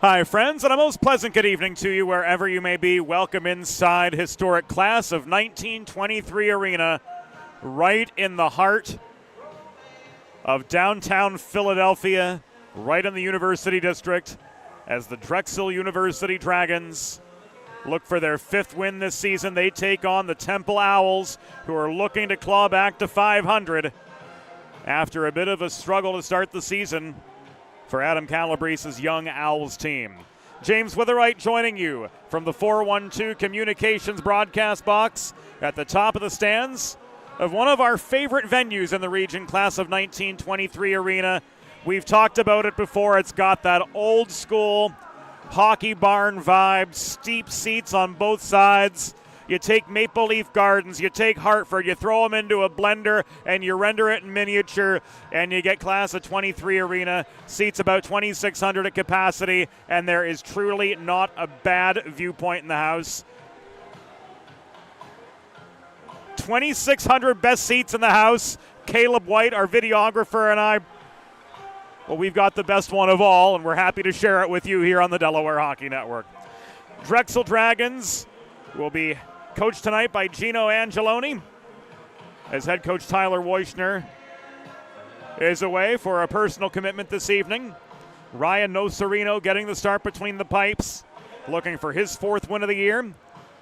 Hi, friends, and a most pleasant good evening to you wherever you may be. Welcome inside historic class of 1923 Arena, right in the heart of downtown Philadelphia, right in the University District, as the Drexel University Dragons look for their fifth win this season. They take on the Temple Owls, who are looking to claw back to 500 after a bit of a struggle to start the season for Adam Calabrese's young Owls team. James Witherite joining you from the 412 Communications broadcast box at the top of the stands of one of our favorite venues in the region, class of 1923 Arena. We've talked about it before. It's got that old school hockey barn vibe, steep seats on both sides. You take Maple Leaf Gardens, you take Hartford, you throw them into a blender, and you render it in miniature, and you get class of 23 Arena. Seats about 2,600 at capacity, and there is truly not a bad viewpoint in the house. 2,600 best seats in the house. Caleb White, our videographer, and I, well, we've got the best one of all, and we're happy to share it with you here on the Delaware Hockey Network. Drexel Dragons will be coached tonight by Gino Angeloni, as head coach Tyler Woischner is away for a personal commitment this evening. Ryan Nocerino getting the start between the pipes, looking for his fourth win of the year.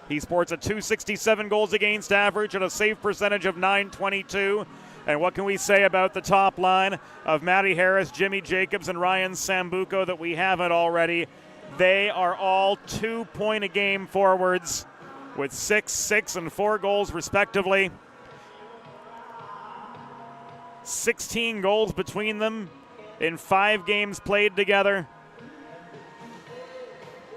He sports a .267 goals against average and a save percentage of .922. And what can we say about the top line of Matty Harris, Jimmy Jacobs, and Ryan Sambuco that we haven't already? They are all 2-point-a-game forwards with 6, 6, and 4 goals respectively. 16 goals between them in 5 games played together.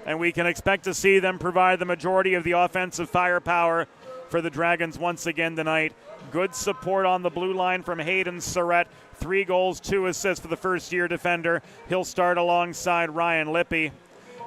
And we can expect to see them provide the majority of the offensive firepower for the Dragons once again tonight. Good support on the blue line from Hayden Surratt. 3 goals, 2 assists for the first-year defender. He'll start alongside Ryan Lippy.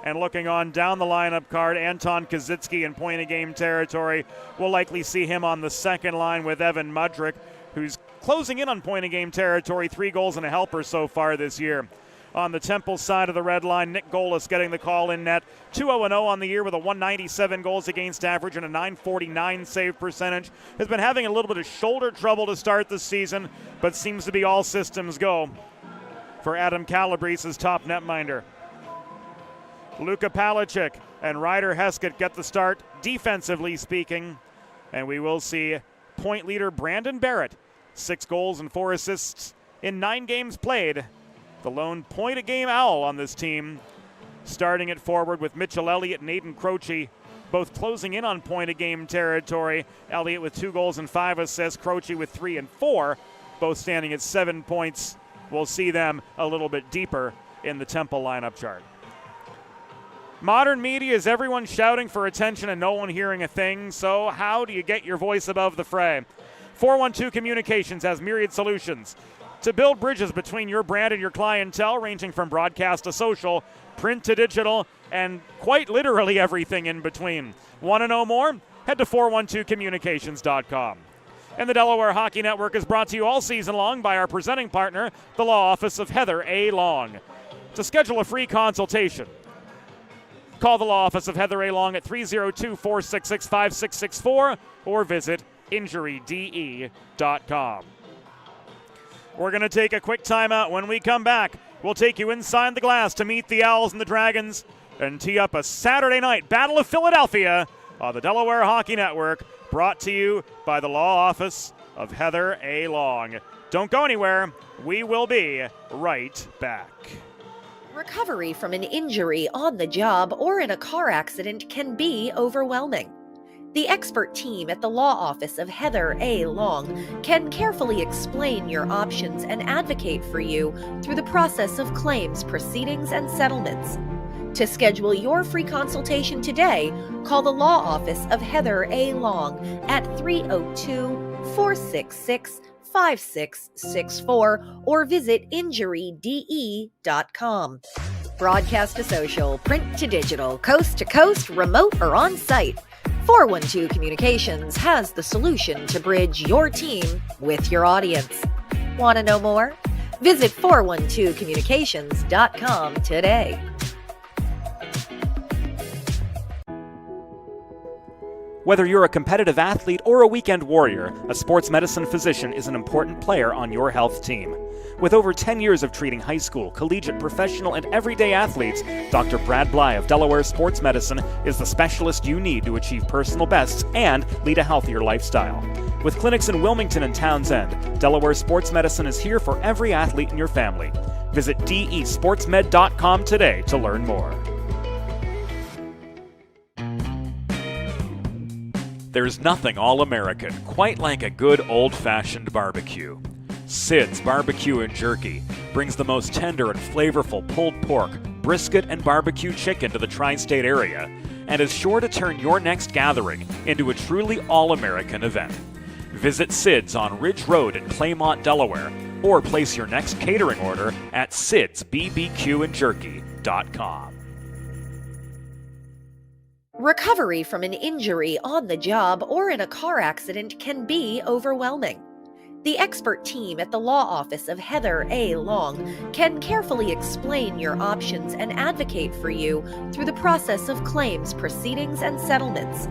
And looking on down the lineup card, Anton Kazitsky in point-of-game territory. We'll likely see him on the second line with Evan Mudrick, who's closing in on point-of-game territory, 3 goals and a helper so far this year. On the Temple side of the red line, Nick Golis getting the call in net. 2-0-0 on the year with a 197 goals against average and a 949 save percentage. Has been having a little bit of shoulder trouble to start the season, but seems to be all systems go for Adam Calabrese's top netminder. Luka Palachuk and Ryder Heskett get the start, defensively speaking. And we will see point leader Brandon Barrett, 6 goals and 4 assists in 9 games played. The lone point-a-game Owl on this team, starting at forward with Mitchell Elliott and Aiden Croce both closing in on point-a-game territory. Elliott with 2 goals and 5 assists, Croce with 3 and 4, both standing at 7 points. We'll see them a little bit deeper in the Temple lineup chart. Modern media is everyone shouting for attention and no one hearing a thing, so how do you get your voice above the fray? 412 Communications has myriad solutions to build bridges between your brand and your clientele, ranging from broadcast to social, print to digital, and quite literally everything in between. Want to know more? Head to 412communications.com. And the Delaware Hockey Network is brought to you all season long by our presenting partner, the law office of Heather A. Long. To schedule a free consultation, call the law office of Heather A. Long at 302-466-5664 or visit injuryde.com. We're going to take a quick timeout. When we come back, we'll take you inside the glass to meet the Owls and the Dragons and tee up a Saturday night Battle of Philadelphia on the Delaware Hockey Network, brought to you by the law office of Heather A. Long. Don't go anywhere. We will be right back. Recovery from an injury on the job or in a car accident can be overwhelming. The expert team at the law office of Heather A. Long can carefully explain your options and advocate for you through the process of claims, proceedings, and settlements. To schedule your free consultation today, call the law office of Heather A. Long at 302-466-5664 or visit injuryde.com. Broadcast to social, print to digital, coast to coast, remote or on site, 412 Communications has the solution to bridge your team with your audience. Want to know more? Visit 412communications.com today. Whether you're a competitive athlete or a weekend warrior, a sports medicine physician is an important player on your health team. With over 10 years of treating high school, collegiate, professional, and everyday athletes, Dr. Brad Bly of Delaware Sports Medicine is the specialist you need to achieve personal bests and lead a healthier lifestyle. With clinics in Wilmington and Townsend, Delaware Sports Medicine is here for every athlete in your family. Visit desportsmed.com today to learn more. There's nothing all-American quite like a good old-fashioned barbecue. Sid's Barbecue and Jerky brings the most tender and flavorful pulled pork, brisket, and barbecue chicken to the tri-state area and is sure to turn your next gathering into a truly all-American event. Visit Sid's on Ridge Road in Claymont, Delaware, or place your next catering order at sidsbbqandjerky.com. Recovery from an injury on the job or in a car accident can be overwhelming. The expert team at the law office of Heather A. Long can carefully explain your options and advocate for you through the process of claims, proceedings, and settlements.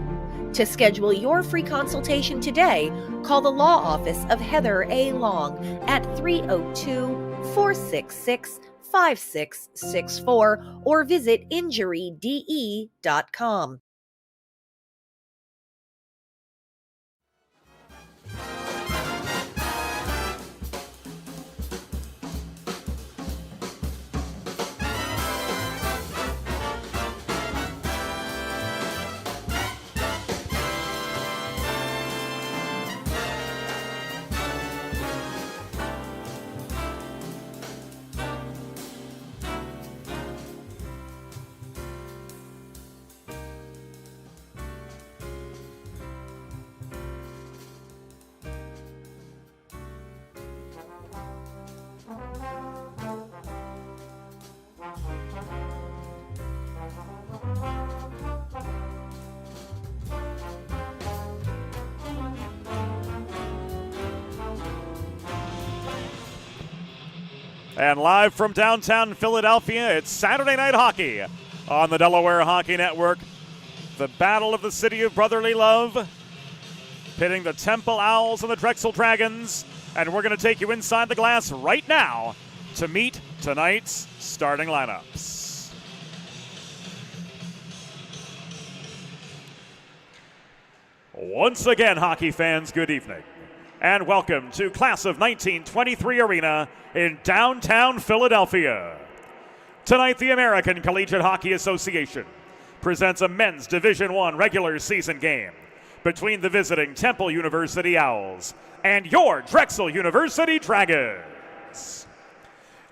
To schedule your free consultation today, call the law office of Heather A. Long at 302-466-5664 or visit injuryde.com. And live from downtown Philadelphia, it's Saturday Night Hockey on the Delaware Hockey Network. The battle of the city of brotherly love, pitting the Temple Owls and the Drexel Dragons. And we're going to take you inside the glass right now to meet tonight's starting lineups. Once again, hockey fans, good evening. And welcome to Class of 1923 Arena in downtown Philadelphia. Tonight, the American Collegiate Hockey Association presents a men's Division I regular season game between the visiting Temple University Owls and your Drexel University Dragons.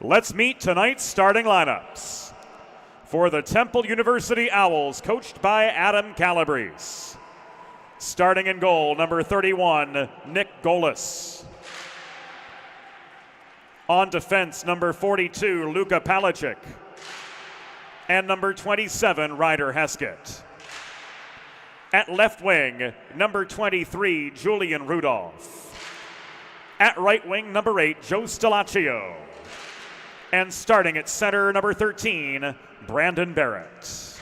Let's meet tonight's starting lineups. For the Temple University Owls, coached by Adam Calabrese. Starting in goal, number 31, Nick Golis. On defense, number 42, Luka Palicic. And number 27, Ryder Heskett. At left wing, number 23, Julian Rudolph. At right wing, number 8, Joe Stelaccio. And starting at center, number 13, Brandon Barrett.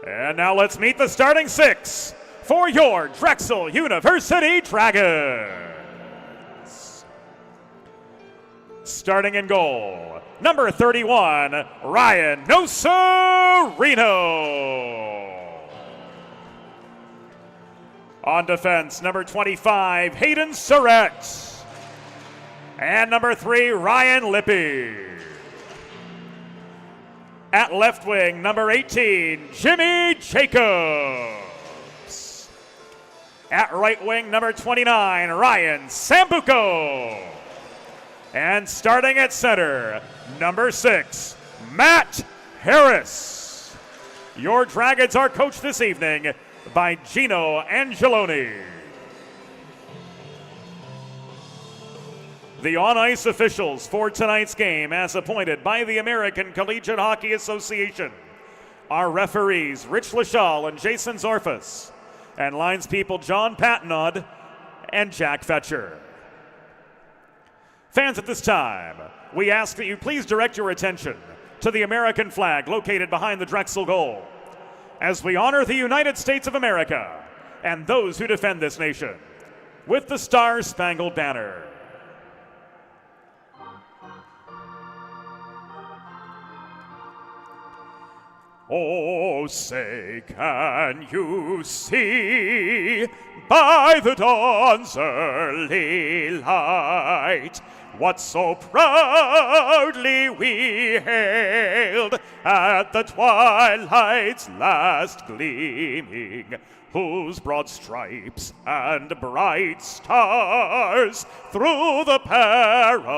And now let's meet the starting six for your Drexel University Dragons. Starting in goal, number 31, Ryan Nocerino. On defense, number 25, Hayden Surratt. And number 3, Ryan Lippy. At left wing, number 18, Jimmy Jacobs. At right wing, number 29, Ryan Sambuco. And starting at center, number 6, Matt Harris. Your Dragons are coached this evening by Gino Angeloni. The on-ice officials for tonight's game, as appointed by the American Collegiate Hockey Association, are referees Rich Lachal and Jason Zorfus, and linespeople John Patnod and Jack Fetcher. Fans, at this time, we ask that you please direct your attention to the American flag located behind the Drexel goal, as we honor the United States of America and those who defend this nation with the Star-Spangled Banner. Oh, say, can you see by the dawn's early light what so proudly we hailed at the twilight's last gleaming, whose broad stripes and bright stars through the perilous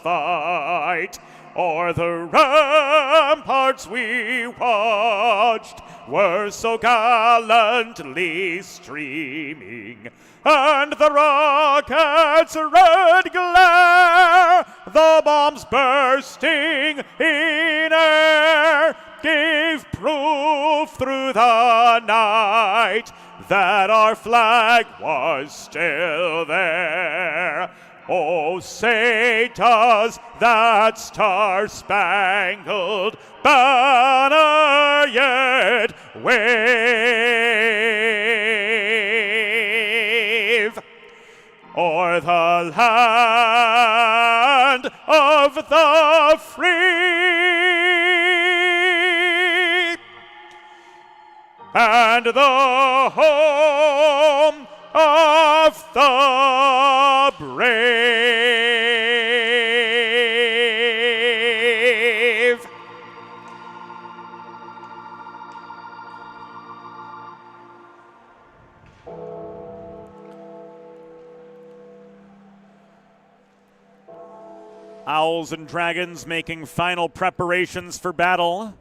fight o'er the ramparts we watched were so gallantly streaming, and the rocket's red glare, the bombs bursting in air, gave proof through the night that our flag was still there. Oh, say does that star-spangled banner yet wave o'er the land of the free and the home of the brave. Owls and Dragons making final preparations for battle.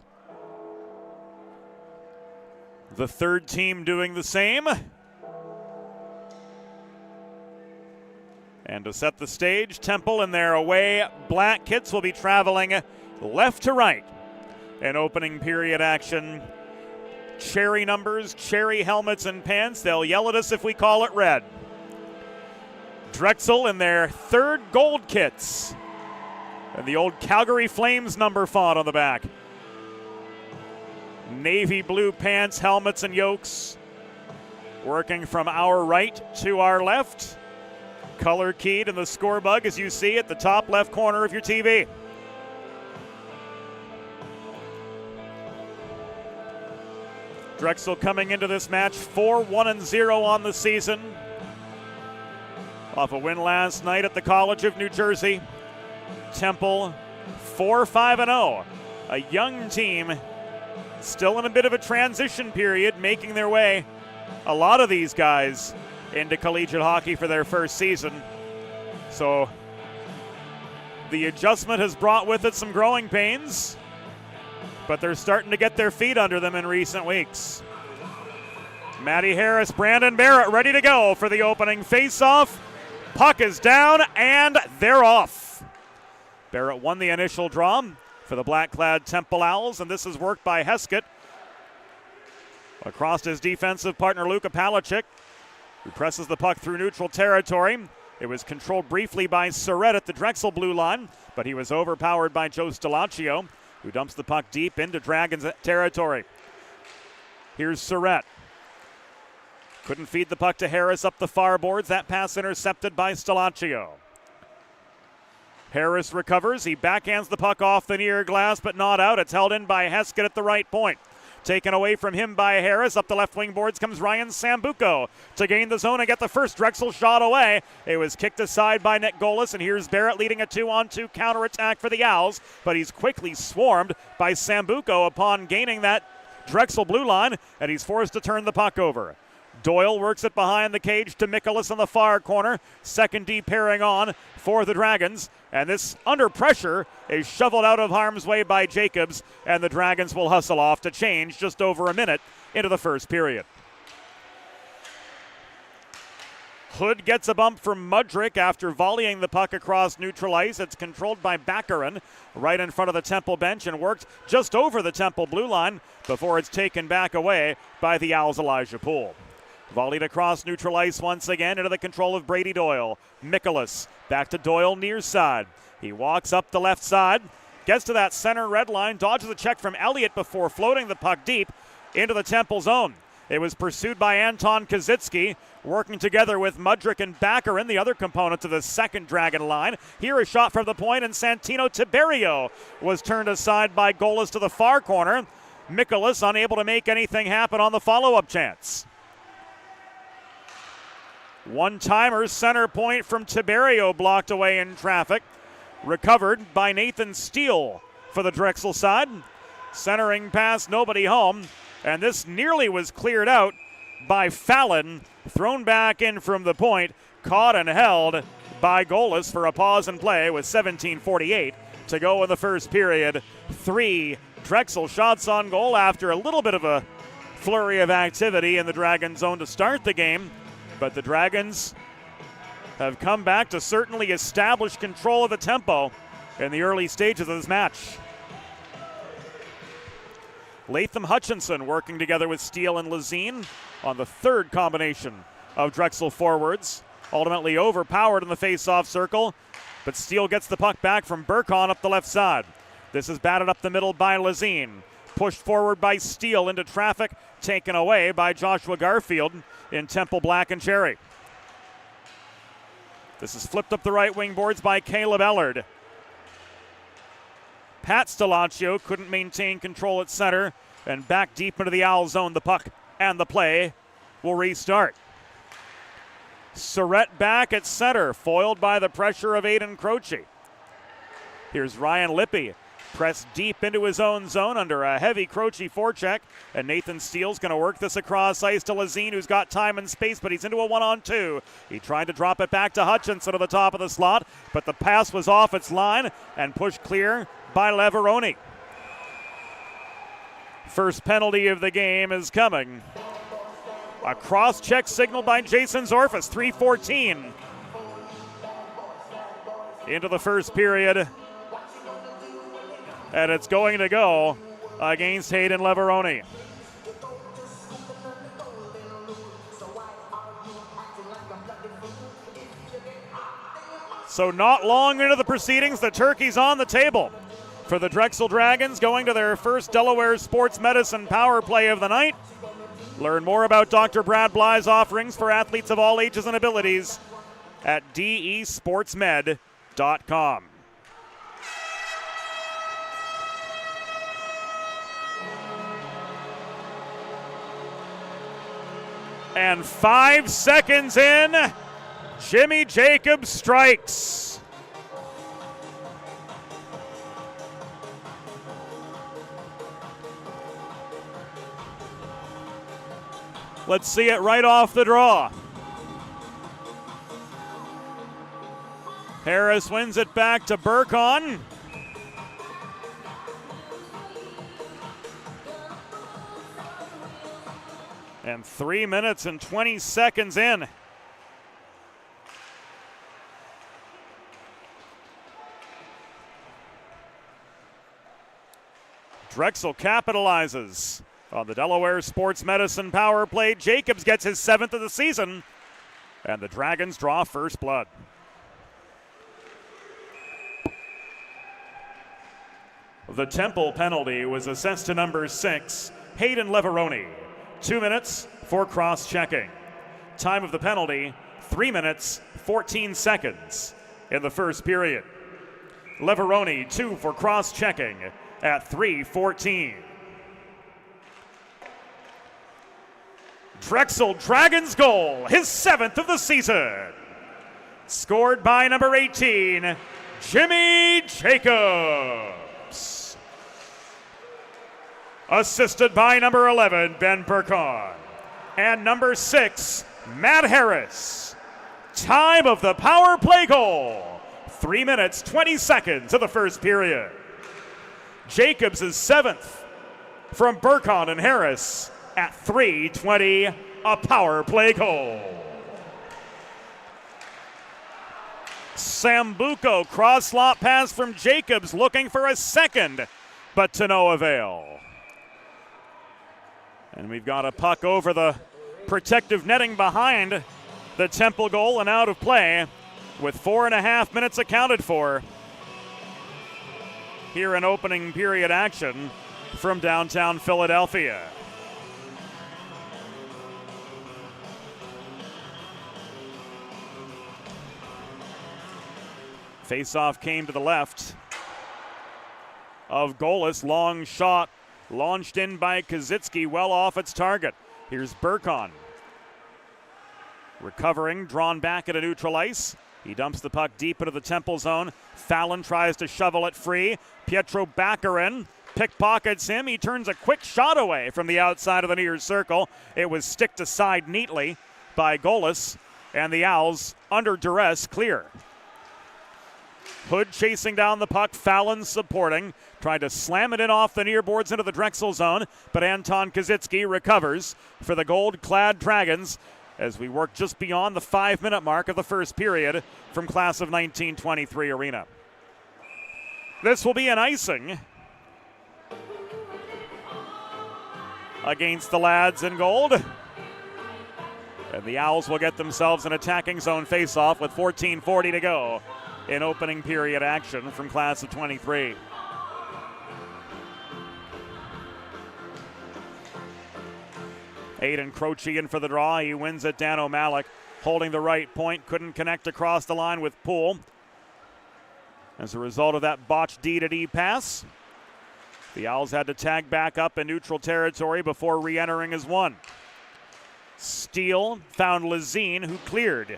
The third team doing the same. And to set the stage, Temple in their away black kits will be traveling left to right in opening period action. Cherry numbers, cherry helmets and pants. They'll yell at us if we call it red. Drexel in their third gold kits. And the old Calgary Flames number font on the back. Navy blue pants, helmets, and yokes. Working from our right to our left. Color keyed in the score bug as you see at the top left corner of your TV. Drexel coming into this match 4-1-0 on the season. off a win last night at the College of New Jersey. Temple 4-5-0. A young team still in a bit of a transition period, making their way, a lot of these guys, into collegiate hockey for their first season. So the adjustment has brought with it some growing pains, but they're starting to get their feet under them in recent weeks. Matty Harris, Brandon Barrett ready to go for the opening face-off. Puck is down, and they're off. Barrett won the initial draw for the black-clad Temple Owls, and this is worked by Heskett across his defensive partner, Luka Palachuk, who presses the puck through neutral territory. It was controlled briefly by Surrett at the Drexel blue line, but he was overpowered by Joe Stelaccio, who dumps the puck deep into Dragons territory. Here's Surrett. Couldn't feed the puck to Harris up the far boards. That pass intercepted by Stelaccio. Harris recovers. He backhands the puck off the near glass, but not out. It's held in by Heskett at the right point. Taken away from him by Harris. Up the left wing boards comes Ryan Sambuco to gain the zone and get the first Drexel shot away. It was kicked aside by Nick Golis, and here's Barrett leading a 2-on-2 counterattack for the Owls, but he's quickly swarmed by Sambuco upon gaining that Drexel blue line, and he's forced to turn the puck over. Doyle works it behind the cage to Mikolas in the far corner. Second D pairing on for the Dragons. And this, under pressure, is shoveled out of harm's way by Jacobs. And the Dragons will hustle off to change just over a minute into the first period. Hood gets a bump from Mudrick after volleying the puck across neutral ice. It's controlled by Baccarin right in front of the Temple bench and worked just over the Temple blue line before it's taken back away by the Owls' Elijah Poole. Volleyed across neutral ice once again into the control of Brady Doyle. Mikolas back to Doyle near side. He walks up the left side, gets to that center red line, dodges a check from Elliott before floating the puck deep into the Temple zone. It was pursued by Anton Kazitsky, working together with Mudrick and Baccarin, the other component to the second Dragon line. Here a shot from the point, and Santino Tiberio was turned aside by Golis to the far corner. Mikolas unable to make anything happen on the follow-up chance. One-timer center point from Tiberio blocked away in traffic. Recovered by Nathan Steele for the Drexel side. Centering pass, nobody home. And this nearly was cleared out by Fallon. Thrown back in from the point. Caught and held by Golis for a pause and play with 17:48 to go in the first period. 3 Drexel shots on goal after a little bit of a flurry of activity in the Dragon zone to start the game. But the Dragons have come back to certainly establish control of the tempo in the early stages of this match. Latham Hutchinson working together with Steele and Lazine on the third combination of Drexel forwards. Ultimately overpowered in the face-off circle, but Steele gets the puck back from Burkon up the left side. This is batted up the middle by Lazine. Pushed forward by Steele into traffic, taken away by Joshua Garfield in Temple Black and Cherry. This is flipped up the right wing boards by Caleb Ellard. Pat Stelaccio couldn't maintain control at center, and back deep into the Owl zone. The puck and the play will restart. Surrett back at center, foiled by the pressure of Aiden Croce. Here's Ryan Lippy, pressed deep into his own zone under a heavy Croce forecheck, and Nathan Steele's going to work this across ice to Lazine, who's got time and space, but he's into a 1-on-2. He tried to drop it back to Hutchinson to the top of the slot, but the pass was off its line and pushed clear by Leveroni. First penalty of the game is coming. A cross-check signaled by Jason Zorfus, 3:14 into the first period. And it's going to go against Hayden Leveroni. So not long into the proceedings, the turkey's on the table for the Drexel Dragons, going to their first Delaware Sports Medicine power play of the night. Learn more about Dr. Brad Bly's offerings for athletes of all ages and abilities at desportsmed.com. And 5 seconds in, Jimmy Jacobs strikes. Let's see it right off the draw. Harris wins it back to Burkon. And 3 minutes and 20 seconds in. Drexel capitalizes on the Delaware Sports Medicine power play. Jacobs gets his 7th of the season, and the Dragons draw first blood. The Temple penalty was assessed to number 6, Hayden Leveroni. 2 minutes for cross-checking. Time of the penalty, 3 minutes, 14 seconds in the first period. Leveroni, 2 for cross-checking at 3:14. Drexel Dragons goal, his 7th of the season. Scored by number 18, Jimmy Jacobs. Assisted by number 11, Ben Burkon. And number 6, Matt Harris. Time of the power play goal, 3 minutes, 20 seconds of the first period. Jacobs is 7th from Burkon and Harris at 3:20, a power play goal. Sambuco cross-slot pass from Jacobs, looking for a second, but to no avail. And we've got a puck over the protective netting behind the Temple goal and out of play with 4.5 minutes accounted for here in opening period action from downtown Philadelphia. Face-off came to the left of Golis. Long shot launched in by Kazitsky, well off its target. Here's Burkon. Recovering, drawn back at a neutral ice. He dumps the puck deep into the Temple zone. Fallon tries to shovel it free. Pietro Baccarin pickpockets him. He turns a quick shot away from the outside of the near circle. It was sticked aside neatly by Golis, and the Owls, under duress, clear. Hood chasing down the puck, Fallon supporting, tried to slam it in off the near boards into the Drexel zone, but Anton Kazitsky recovers for the gold-clad Dragons as we work just beyond the 5-minute mark of the first period from class of 1923 arena. This will be an icing against the lads in gold. And the Owls will get themselves an attacking zone face-off with 14:40 to go in opening period action from class of 23. Aiden Croce in for the draw. He wins it. Dan O'Malley holding the right point. Couldn't connect across the line with Poole. As a result of that botched D-to-D pass, the Owls had to tag back up in neutral territory before re-entering as one. Steele found Lazine, who cleared.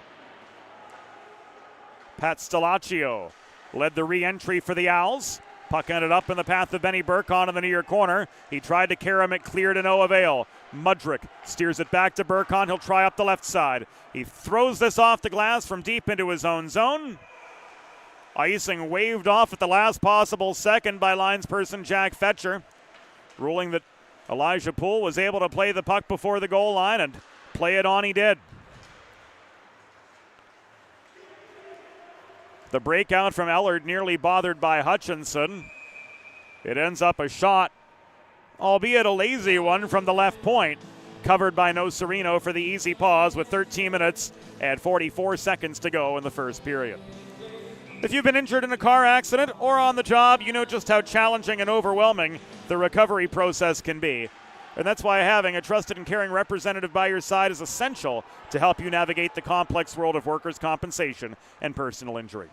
Pat Stelaccio led the re-entry for the Owls. Puck ended up in the path of Benny Burkon in the near corner. He tried to carry him, it cleared to no avail. Mudrick steers it back to Burkon. He'll try up the left side. He throws this off the glass from deep into his own zone. Icing waved off at the last possible second by linesperson Jack Fetcher, ruling that Elijah Poole was able to play the puck before the goal line, and play it on he did. The breakout from Ellard nearly bothered by Hutchinson. It ends up a shot, albeit a lazy one from the left point, covered by Nocerino for the easy pause with 13 minutes and 44 seconds to go in the first period. If you've been injured in a car accident or on the job, you know just how challenging and overwhelming the recovery process can be. And that's why having a trusted and caring representative by your side is essential to help you navigate the complex world of workers' compensation and personal injury.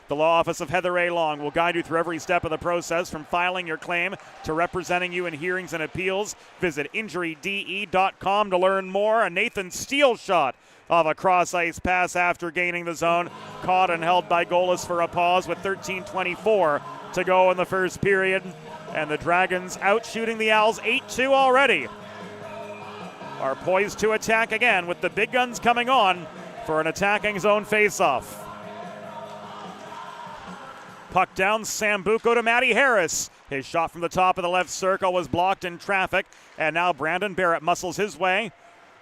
The law office of Heather A. Long will guide you through every step of the process, from filing your claim to representing you in hearings and appeals. Visit injuryde.com to learn more. A Nathan Steele shot of a cross-ice pass after gaining the zone. Caught and held by Golis for a pause with 13:24 to go in the first period. And the Dragons out shooting the Owls 8-2 already. Are poised to attack again with the big guns coming on for an attacking zone faceoff. Puck down, Sambuco to Matty Harris. His shot from the top of the left circle was blocked in traffic, and now Brandon Barrett muscles his way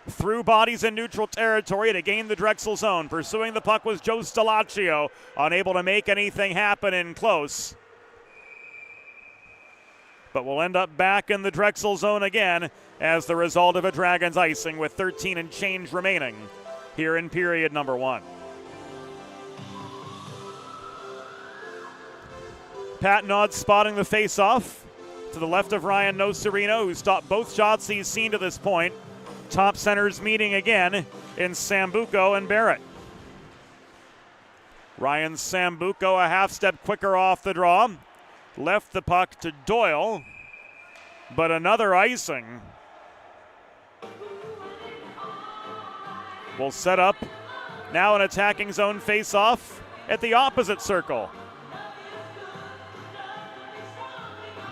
through bodies in neutral territory to gain the Drexel zone. Pursuing the puck was Joe Stelaccio, unable to make anything happen in close. But we'll end up back in the Drexel zone again as the result of a Dragons icing with 13 and change remaining here in period number 1. Pat Nod spotting the face-off to the left of Ryan Nocerino, who stopped both shots he's seen to this point. Top centers meeting again in Sambuco and Barrett. Ryan Sambuco a half step quicker off the draw. Left the puck to Doyle, but another icing will set up now an attacking zone face-off at the opposite circle.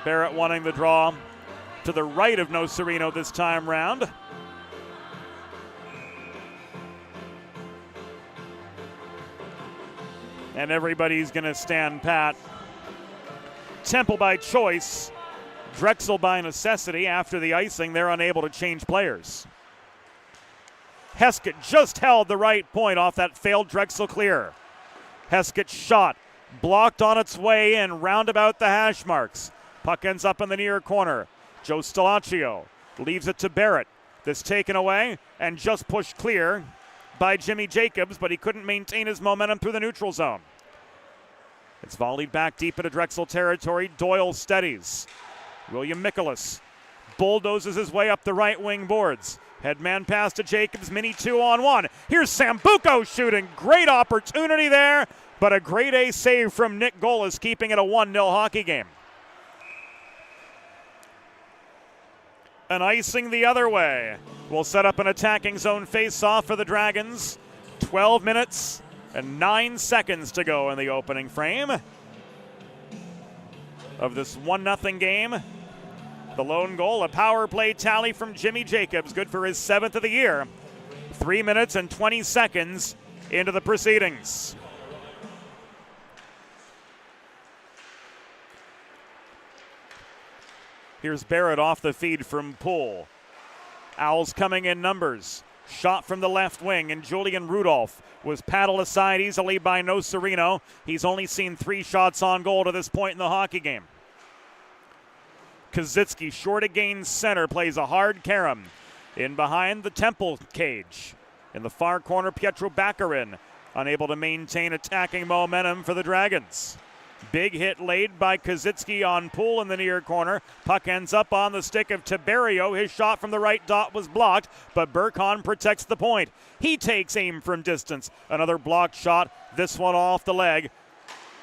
Barrett wanting the draw to the right of Nocerino this time round. And everybody's going to stand pat. Temple by choice, Drexel by necessity. After the icing, they're unable to change players. Heskett just held the right point off that failed Drexel clear. Heskett's shot blocked on its way in, round about the hash marks. Puck ends up in the near corner. Joe Stelaccio leaves it to Barrett. This taken away and just pushed clear by Jimmy Jacobs, but he couldn't maintain his momentum through the neutral zone. It's volleyed back deep into Drexel territory. Doyle steadies. William Mikolas bulldozes his way up the right wing boards. Headman pass to Jacobs, mini 2-on-1. Here's Sambuco shooting. Great opportunity there, but a grade A save from Nick Golis, keeping it a 1-0 hockey game. An icing the other way will set up an attacking zone face-off for the Dragons. 12 minutes and 9 seconds to go in the opening frame of this 1-0 game. The lone goal, a power play tally from Jimmy Jacobs, good for his 7th of the year. 3 minutes and 20 seconds into the proceedings. Here's Barrett off the feed from Poole. Owls coming in numbers. Shot from the left wing, and Julian Rudolph was paddled aside easily by Nocerino. He's only seen 3 shots on goal to this point in the hockey game. Kazitsky, short again center, plays a hard carom. In behind the Temple cage. In the far corner, Pietro Baccarin, unable to maintain attacking momentum for the Dragons. Big hit laid by Kazitsky on Poole in the near corner. Puck ends up on the stick of Tiberio. His shot from the right dot was blocked, but Burkhan protects the point. He takes aim from distance. Another blocked shot, this one off the leg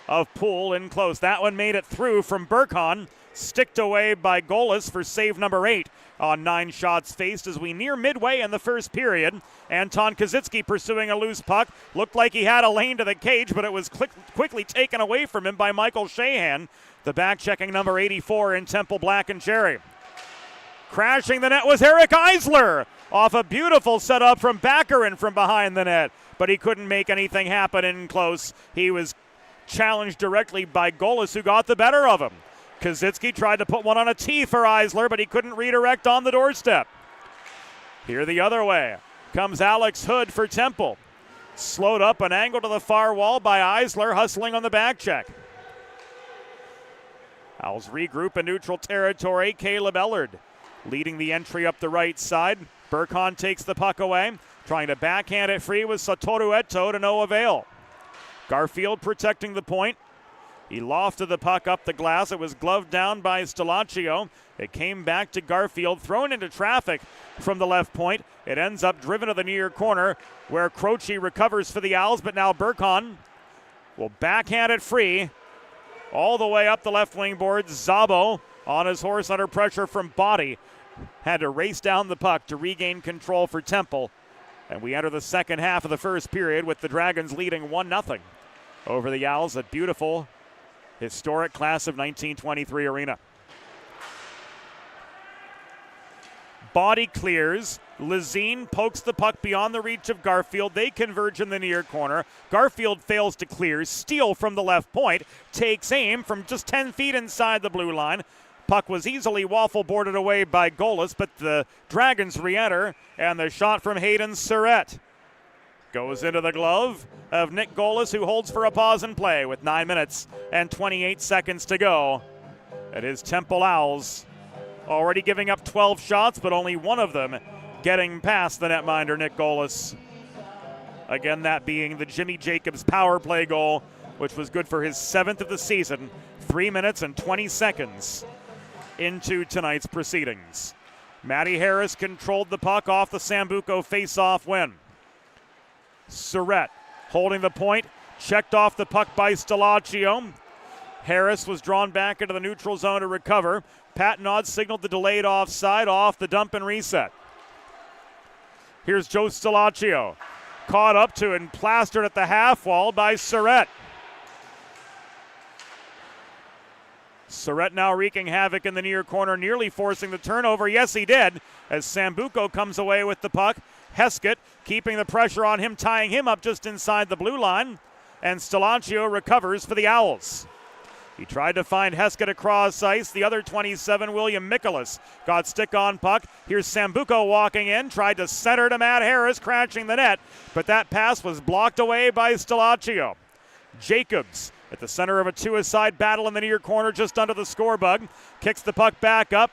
of Poole in close. That one made it through from Burkhan. Sticked away by Golis for save number 8 on 9 shots faced as we near midway in the first period. Anton Kazitsky pursuing a loose puck. Looked like he had a lane to the cage, but it was quickly taken away from him by Michael Shahan. The back-checking number 84 in Temple Black and Cherry. Crashing the net was Eric Eisler off a beautiful setup from Baccarin from behind the net, but he couldn't make anything happen in close. He was challenged directly by Golis, who got the better of him. Kazitsky tried to put one on a tee for Eisler, but he couldn't redirect on the doorstep. Here the other way comes Alex Hood for Temple. Slowed up an angle to the far wall by Eisler, hustling on the back check. Owls regroup in neutral territory. Caleb Ellard leading the entry up the right side. Burkhan takes the puck away, trying to backhand it free with Satoru Eto to no avail. Garfield protecting the point. He lofted the puck up the glass. It was gloved down by Stelaccio. It came back to Garfield, thrown into traffic from the left point. It ends up driven to the near corner where Croce recovers for the Owls, but now Burkhan will backhand it free all the way up the left wing board. Szabo on his horse under pressure from Body had to race down the puck to regain control for Temple. And we enter the second half of the first period with the Dragons leading 1-0 over the Owls at beautiful, historic class of 1923 arena. Body clears. Lazine pokes the puck beyond the reach of Garfield. They converge in the near corner. Garfield fails to clear. Steal from the left point. Takes aim from just 10 feet inside the blue line. Puck was easily waffle boarded away by Golis, but the Dragons re-enter, and the shot from Hayden Surrett goes into the glove of Nick Golis, who holds for a pause in play with 9 minutes and 28 seconds to go. It is Temple Owls already giving up 12 shots, but only one of them getting past the netminder Nick Golis. Again, that being the Jimmy Jacobs power play goal, which was good for his 7th of the season. 3 minutes and 20 seconds into tonight's proceedings. Matty Harris controlled the puck off the Sambuco face-off win. Surrett holding the point, checked off the puck by Stelaccio. Harris was drawn back into the neutral zone to recover. Patnod signaled the delayed offside off the dump and reset. Here's Joe Stelaccio, caught up to and plastered at the half wall by Surrett. Surrett now wreaking havoc in the near corner, nearly forcing the turnover. Yes, he did, as Sambuco comes away with the puck. Heskett keeping the pressure on him, tying him up just inside the blue line. And Stelaccio recovers for the Owls. He tried to find Heskett across ice. The other 27, William Mikolas, got stick on puck. Here's Sambuco walking in, tried to center to Matt Harris, crashing the net, but that pass was blocked away by Stelaccio. Jacobs at the center of a two-a-side battle in the near corner, just under the score bug, kicks the puck back up.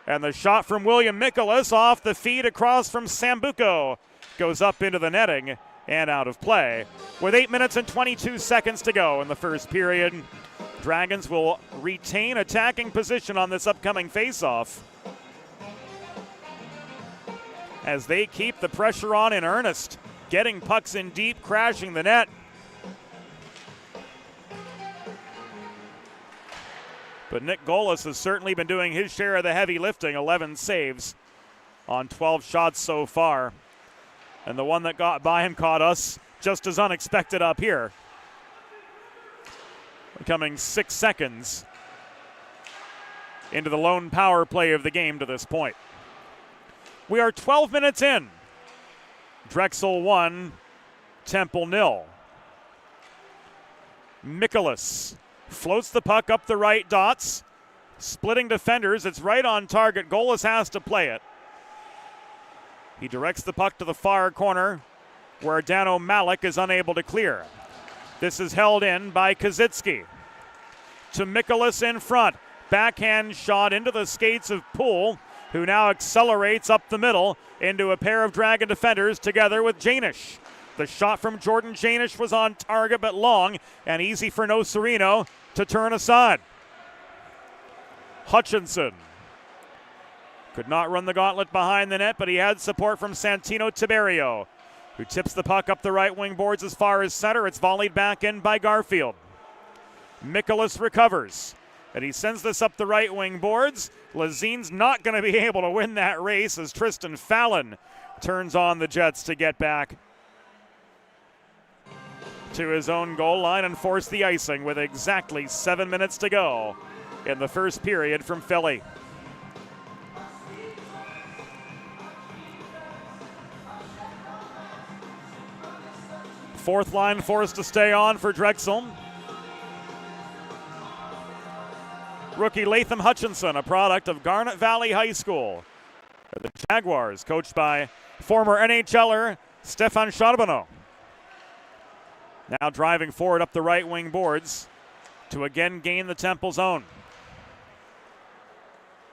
And the shot from William Mikolas off the feed across from Sambuco goes up into the netting and out of play. With 8 minutes and 22 seconds to go in the first period, Dragons will retain attacking position on this upcoming faceoff as they keep the pressure on in earnest, getting pucks in deep, crashing the net. But Nick Golis has certainly been doing his share of the heavy lifting, 11 saves on 12 shots so far. And the one that got by him caught us just as unexpected up here. Coming 6 seconds into the lone power play of the game to this point. We are 12 minutes in. Drexel 1, Temple 0. Mikolas floats the puck up the right dots, splitting defenders. It's right on target. Golis has to play it. He directs the puck to the far corner where Dano Malik is unable to clear. This is held in by Kazitsky. To Mikolas in front. Backhand shot into the skates of Poole, who now accelerates up the middle into a pair of Dragon defenders together with Janish. The shot from Jordan Janish was on target but long and easy for Nocerino to turn aside. Hutchinson could not run the gauntlet behind the net, but he had support from Santino Tiberio, who tips the puck up the right wing boards as far as center. It's volleyed back in by Garfield. Mikolas recovers, and he sends this up the right wing boards. Lazine's not going to be able to win that race as Tristan Fallon turns on the Jets to get back to his own goal line and force the icing with exactly 7 minutes to go in the first period from Philly. Fourth line forced to stay on for Drexel. Rookie Latham Hutchinson, a product of Garnet Valley High School. The Jaguars, coached by former NHLer Stefan Charbonneau. Now driving forward up the right wing boards to again gain the Temple zone.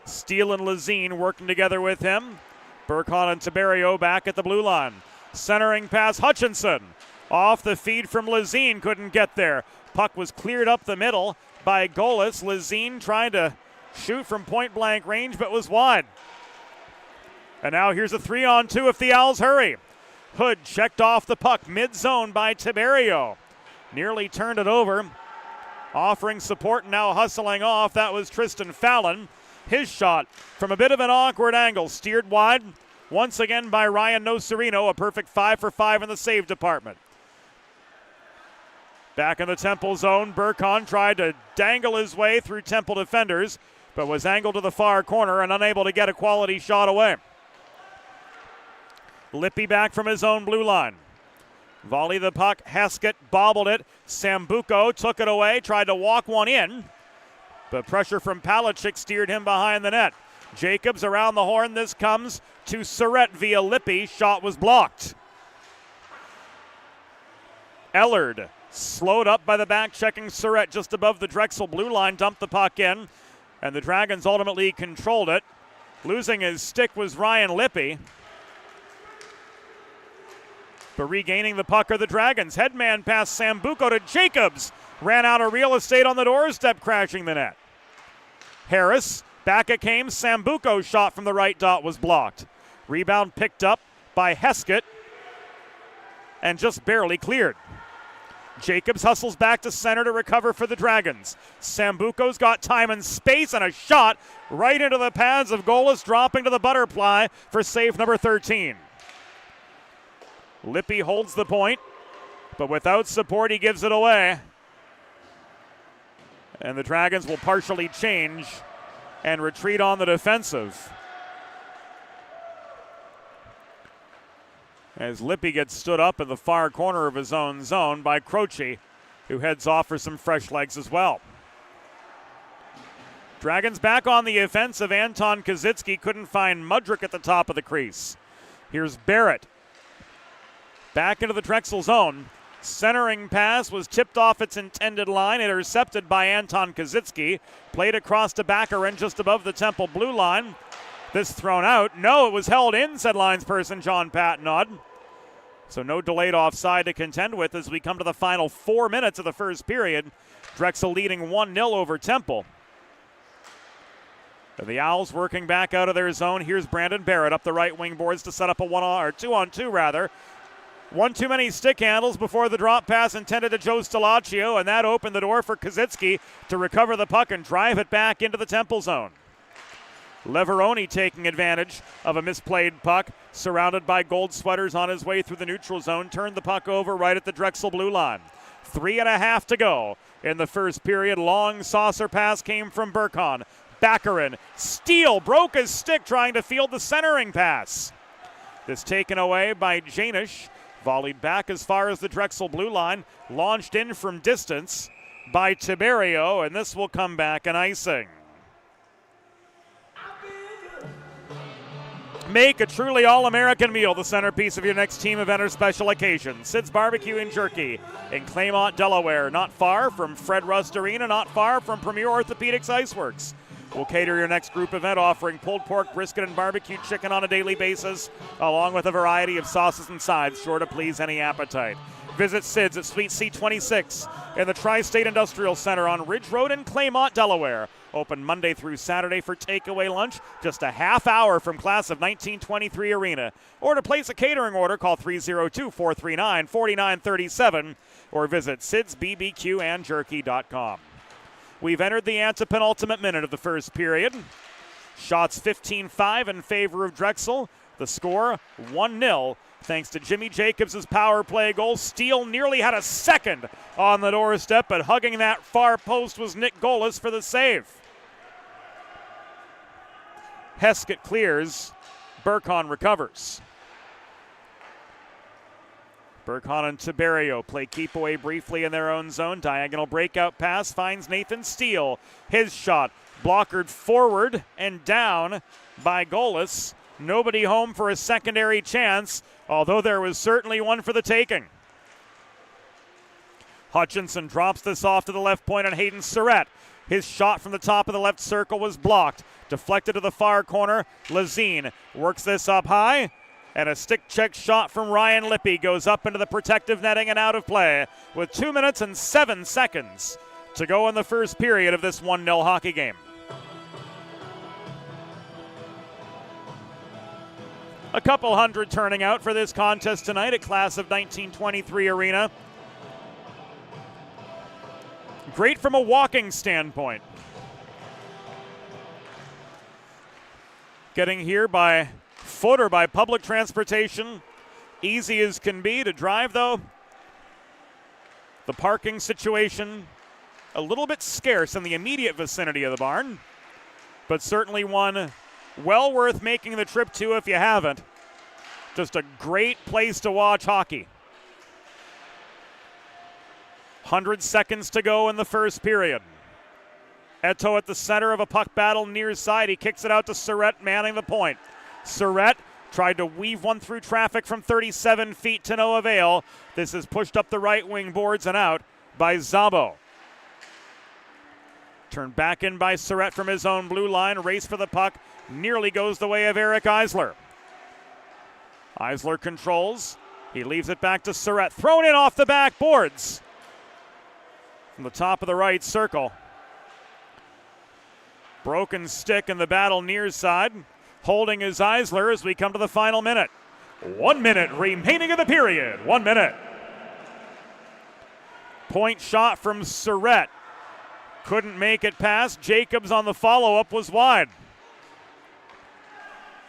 Steele and Lazine working together with him. Burkhan and Tiberio back at the blue line. Centering pass, Hutchinson. Off the feed from Lazine, couldn't get there. Puck was cleared up the middle by Golis. Lazine trying to shoot from point blank range but was wide. And now here's a 3-on-2 if the Owls hurry. Hood checked off the puck mid-zone by Tiberio. Nearly turned it over. Offering support and now hustling off. That was Tristan Fallon. His shot from a bit of an awkward angle. Steered wide once again by Ryan Nocerino. A perfect 5 for 5 in the save department. Back in the Temple zone, Burkhan tried to dangle his way through Temple defenders, but was angled to the far corner and unable to get a quality shot away. Lippy back from his own blue line. Volley the puck, Heskett bobbled it. Sambuco took it away, tried to walk one in, but pressure from Palachik steered him behind the net. Jacobs around the horn, this comes to Surrett via Lippy, shot was blocked. Ellard slowed up by the back-checking Surrett just above the Drexel blue line, dumped the puck in, and the Dragons ultimately controlled it. Losing his stick was Ryan Lippy. But regaining the puck are the Dragons. Headman past Sambuco to Jacobs. Ran out of real estate on the doorstep, crashing the net. Harris, back it came. Sambuco's shot from the right dot was blocked. Rebound picked up by Heskett and just barely cleared. Jacobs hustles back to center to recover for the Dragons. Sambuco's got time and space and a shot right into the pads of Golis, dropping to the butterfly for save number 13. Lippy holds the point, but without support he gives it away. And the Dragons will partially change and retreat on the defensive. As Lippy gets stood up in the far corner of his own zone by Croce, who heads off for some fresh legs as well. Dragons back on the offensive. Anton Kazitsky couldn't find Mudrick at the top of the crease. Here's Barrett. Back into the Drexel zone. Centering pass was tipped off its intended line, intercepted by Anton Kazitsky. Played across to Baccarin just above the Temple blue line. This thrown out. No, it was held in, said linesperson John Patnod. So no delayed offside to contend with as we come to the final 4 minutes of the first period. Drexel leading 1-0 over Temple. And the Owls working back out of their zone. Here's Brandon Barrett up the right wing boards to set up a 2-on-2 rather. One too many stick handles before the drop pass intended to Joe Stelaccio, and that opened the door for Kazitsky to recover the puck and drive it back into the Temple zone. Leveroni taking advantage of a misplayed puck, surrounded by gold sweaters on his way through the neutral zone, turned the puck over right at the Drexel blue line. 3.5 to go in the first period. Long saucer pass came from Burkhan. Baccarin, Steele broke his stick trying to field the centering pass. This taken away by Janish, volleyed back as far as the Drexel blue line, launched in from distance by Tiberio, and this will come back an icing. Make a truly all-American meal the centerpiece of your next team event or special occasion. Sid's Barbecue and Jerky in Claymont, Delaware. Not far from Fred Rust Arena, not far from Premier Orthopedics Iceworks. We'll cater your next group event offering pulled pork, brisket, and barbecue chicken on a daily basis, along with a variety of sauces and sides, sure to please any appetite. Visit Sid's at Suite C26 in the Tri-State Industrial Center on Ridge Road in Claymont, Delaware. Open Monday through Saturday for takeaway lunch, just a half hour from class of 1923 arena. Or to place a catering order, call 302-439-4937 or visit sidsbbqandjerky.com. We've entered the antepenultimate minute of the first period. Shots 15-5 in favor of Drexel. The score 1-0 thanks to Jimmy Jacobs' power play goal. Steele nearly had a second on the doorstep, but hugging that far post was Nick Golis for the save. Heskett clears. Burkhan recovers. Burkhan and Tiberio play keep away briefly in their own zone. Diagonal breakout pass finds Nathan Steele. His shot blockered forward and down by Golis. Nobody home for a secondary chance, although there was certainly one for the taking. Hutchinson drops this off to the left point on Hayden Surrett. His shot from the top of the left circle was blocked. Deflected to the far corner. Lazine works this up high. And a stick check shot from Ryan Lippy goes up into the protective netting and out of play with 2 minutes and 7 seconds to go in the first period of this 1-0 hockey game. A couple hundred turning out for this contest tonight at Class of 1923 Arena. Great from a walking standpoint. Getting here by foot or by public transportation, easy as can be to drive though. The parking situation a little bit scarce in the immediate vicinity of the barn, but certainly one well worth making the trip to if you haven't. Just a great place to watch hockey. 100 seconds to go in the first period. Eto at the center of a puck battle near side. He kicks it out to Surratt, manning the point. Surratt tried to weave one through traffic from 37 feet to no avail. This is pushed up the right wing boards and out by Zabo. Turned back in by Surratt from his own blue line. Race for the puck. Nearly goes the way of Eric Eisler. Eisler controls. He leaves it back to Surratt. Thrown in off the back boards. From the top of the right circle. Broken stick in the battle near side. Holding is Eisler as we come to the final minute. 1 minute remaining in the period. 1 minute. Point shot from Surratt. Couldn't make it past. Jacobs on the follow-up was wide.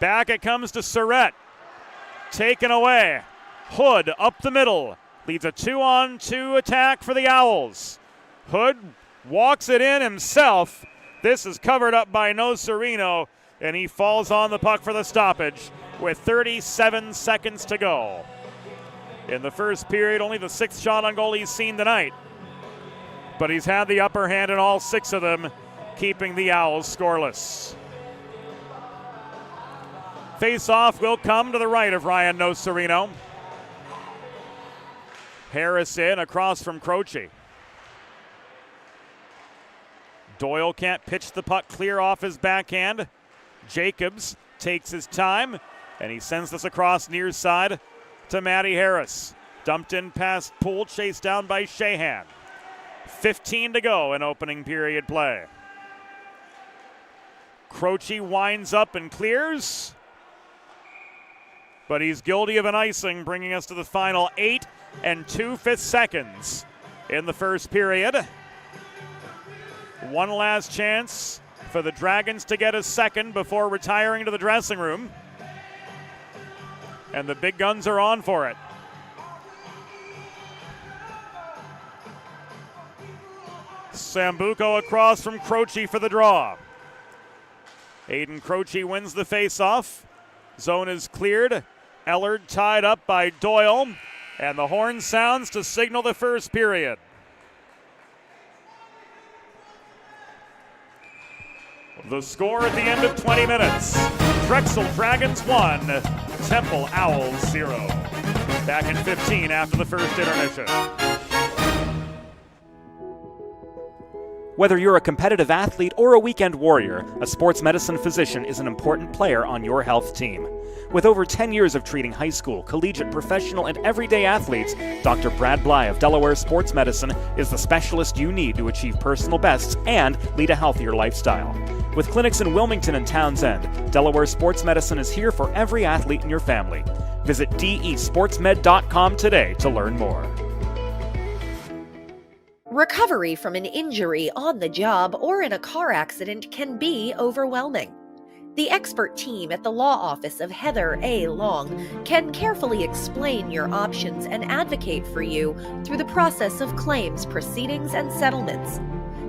Back it comes to Surratt. Taken away. Hood up the middle. Leads a 2-on-2 attack for the Owls. Hood walks it in himself. This is covered up by Nocerino, and he falls on the puck for the stoppage with 37 seconds to go. In the first period, only the 6th shot on goal he's seen tonight. But he's had the upper hand in all 6 of them, keeping the Owls scoreless. Face-off will come to the right of Ryan Nocerino. Harris in across from Croce. Doyle can't pitch the puck clear off his backhand. Jacobs takes his time, and he sends this across near side to Matty Harris. Dumped in past Poole, chased down by Shahan. 15 to go in opening period play. Croce winds up and clears, but he's guilty of an icing, bringing us to the final 8 2/5 seconds in the first period. One last chance for the Dragons to get a second before retiring to the dressing room. And the big guns are on for it. Sambuco across from Croce for the draw. Aiden Croce wins the face-off. Zone is cleared. Ellard tied up by Doyle. And the horn sounds to signal the first period. The score at the end of 20 minutes. Drexel Dragons 1, Temple Owls 0. Back in 15 after the first intermission. Whether you're a competitive athlete or a weekend warrior, a sports medicine physician is an important player on your health team. With over 10 years of treating high school, collegiate, professional, and everyday athletes, Dr. Brad Bly of Delaware Sports Medicine is the specialist you need to achieve personal bests and lead a healthier lifestyle. With clinics in Wilmington and Townsend, Delaware Sports Medicine is here for every athlete in your family. Visit desportsmed.com today to learn more. Recovery from an injury on the job or in a car accident can be overwhelming. The expert team at the law office of Heather A. Long can carefully explain your options and advocate for you through the process of claims, proceedings, and settlements.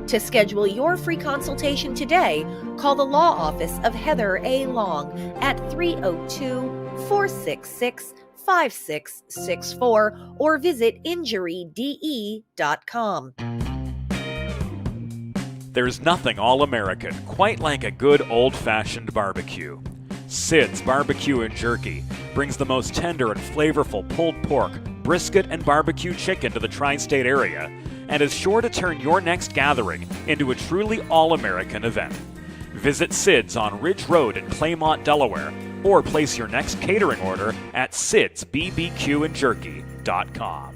To schedule your free consultation today, call the law office of Heather A. Long at 302-466-5664 or visit injuryde.com. There's nothing all-American quite like a good old-fashioned barbecue. Sid's Barbecue and Jerky brings the most tender and flavorful pulled pork, brisket, and barbecue chicken to the tri-state area and is sure to turn your next gathering into a truly all-American event. Visit Sid's on Ridge Road in Claymont, Delaware, or place your next catering order at sidsbbqandjerky.com.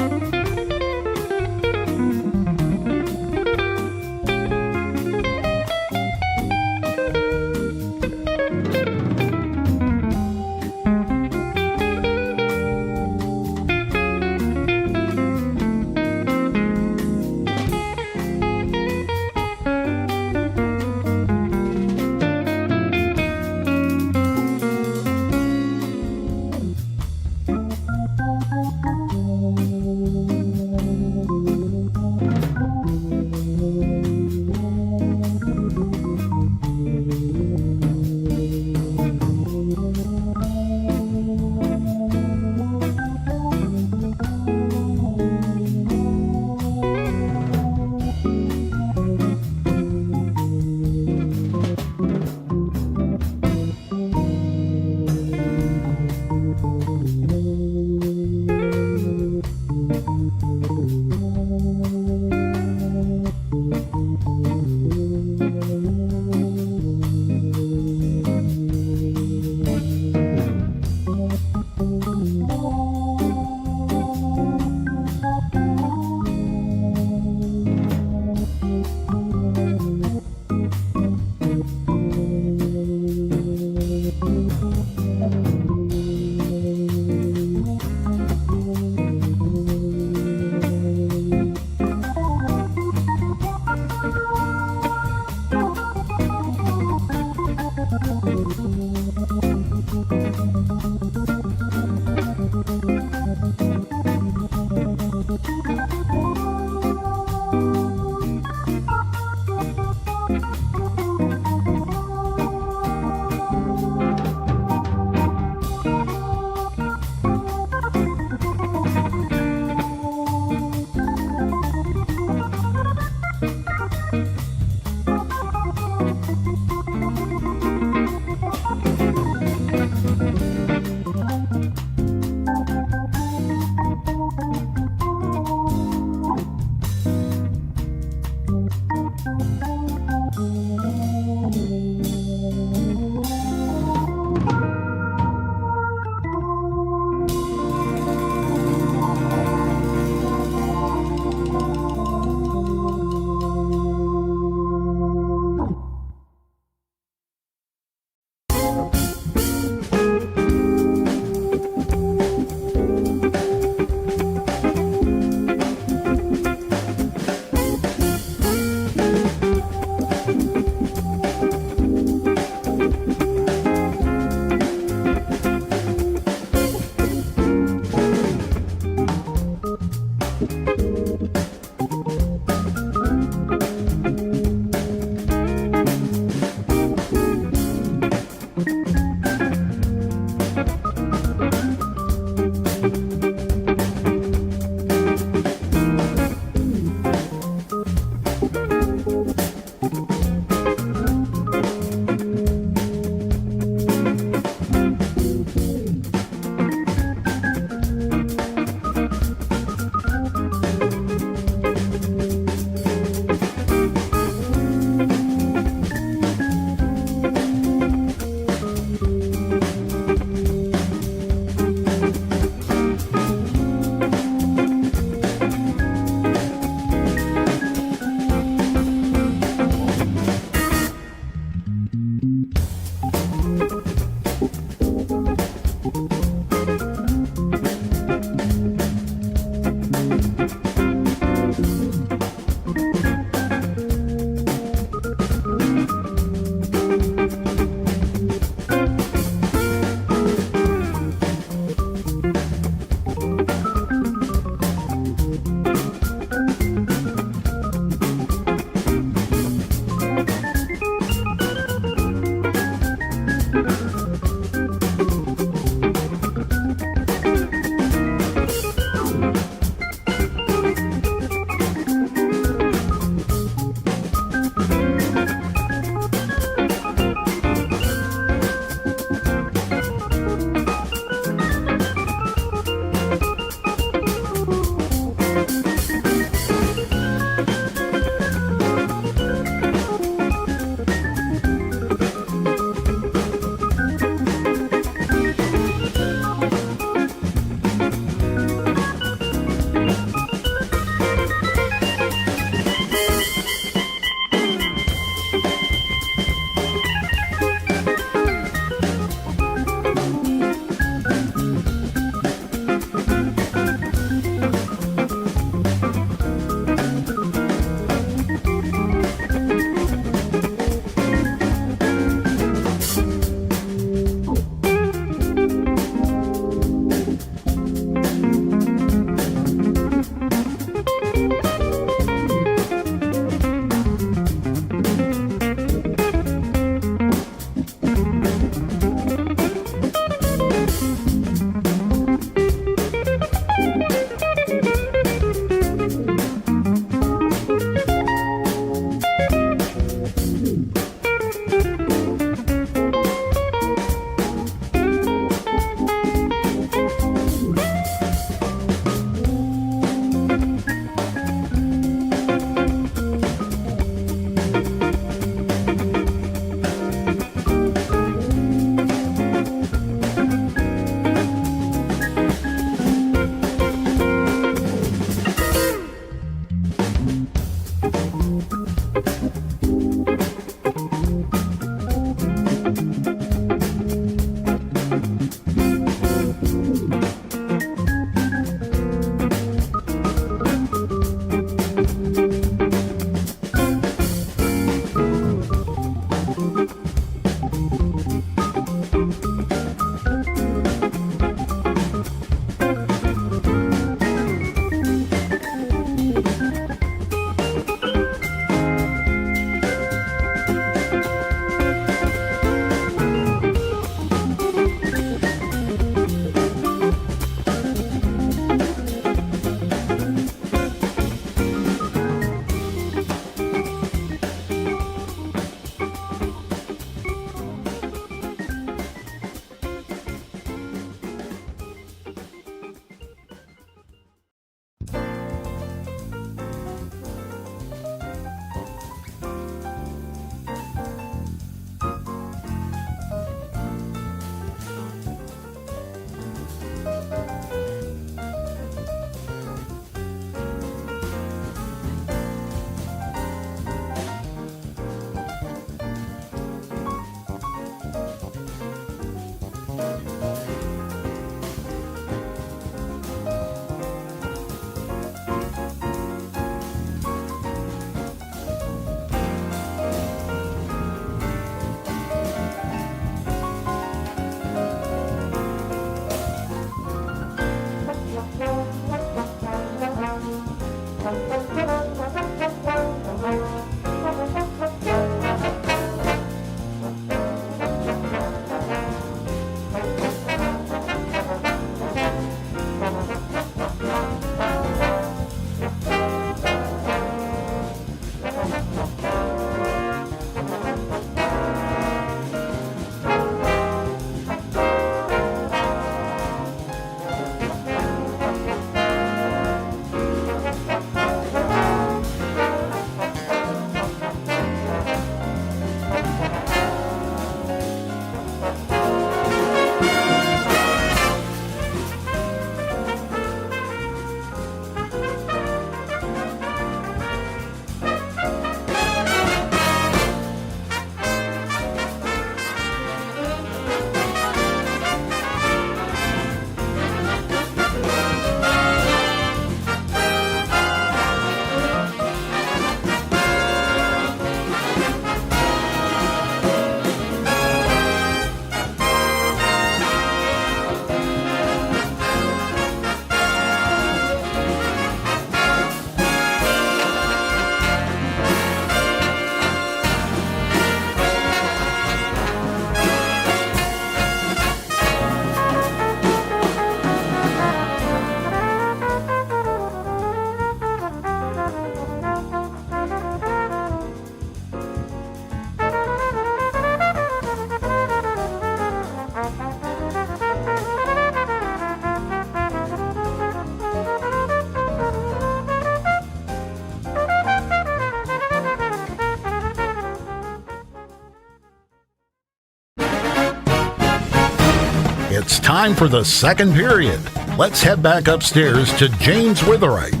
It's time for the second period. Let's head back upstairs to James Witherite.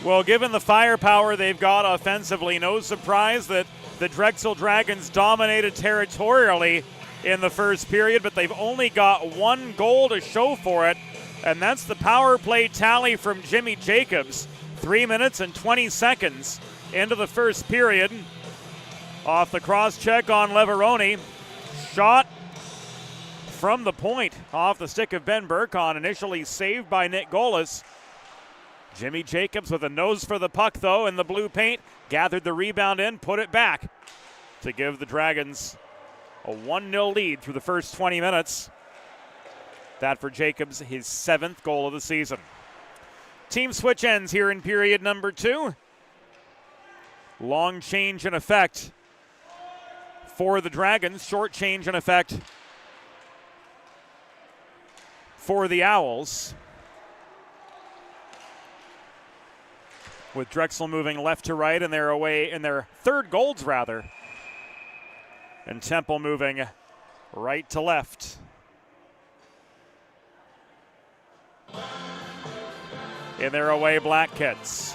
Well, given the firepower they've got offensively, no surprise that the Drexel Dragons dominated territorially in the first period, but they've only got one goal to show for it, and that's the power play tally from Jimmy Jacobs. 3 minutes and 20 seconds into the first period. Off the cross check on Leveroni. Shot from the point off the stick of Ben Burkon, initially saved by Nick Golis. Jimmy Jacobs with a nose for the puck, though, in the blue paint. Gathered the rebound in, put it back to give the Dragons a 1-0 lead through the first 20 minutes. That for Jacobs, his 7th goal of the season. Team switch ends here in period number 2. Long change in effect for the Dragons. Short change in effect for the Owls. With Drexel moving left to right in their third goals rather. And Temple moving right to left. In their away black kits.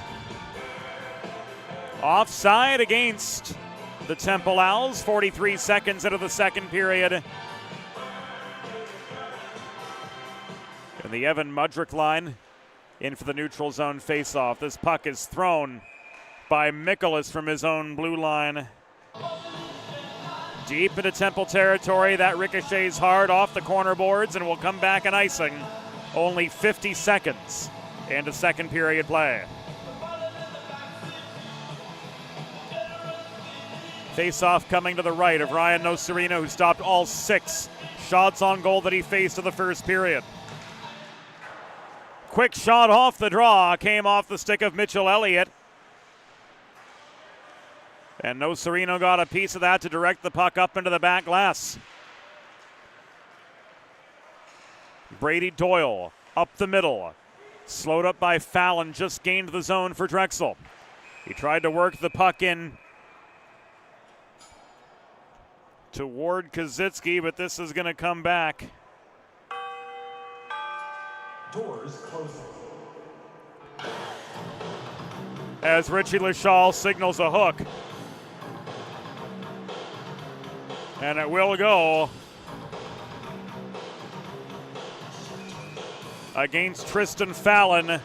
Offside against the Temple Owls, 43 seconds into the second period. And the Evan Mudrick line in for the neutral zone faceoff. This puck is thrown by Mikolas from his own blue line. Deep into Temple territory. That ricochets hard off the corner boards and will come back in icing. Only 50 seconds into second period play. Face-off coming to the right of Ryan Nocerino, who stopped all 6 shots on goal that he faced in the first period. Quick shot off the draw, came off the stick of Mitchell Elliott. And Nocerino got a piece of that to direct the puck up into the back glass. Brady Doyle up the middle. Slowed up by Fallon, just gained the zone for Drexel. He tried to work the puck in toward Kozycki, but this is going to come back. Doors closing. As Richie Lachal signals a hook. And it will go against Tristan Fallon. A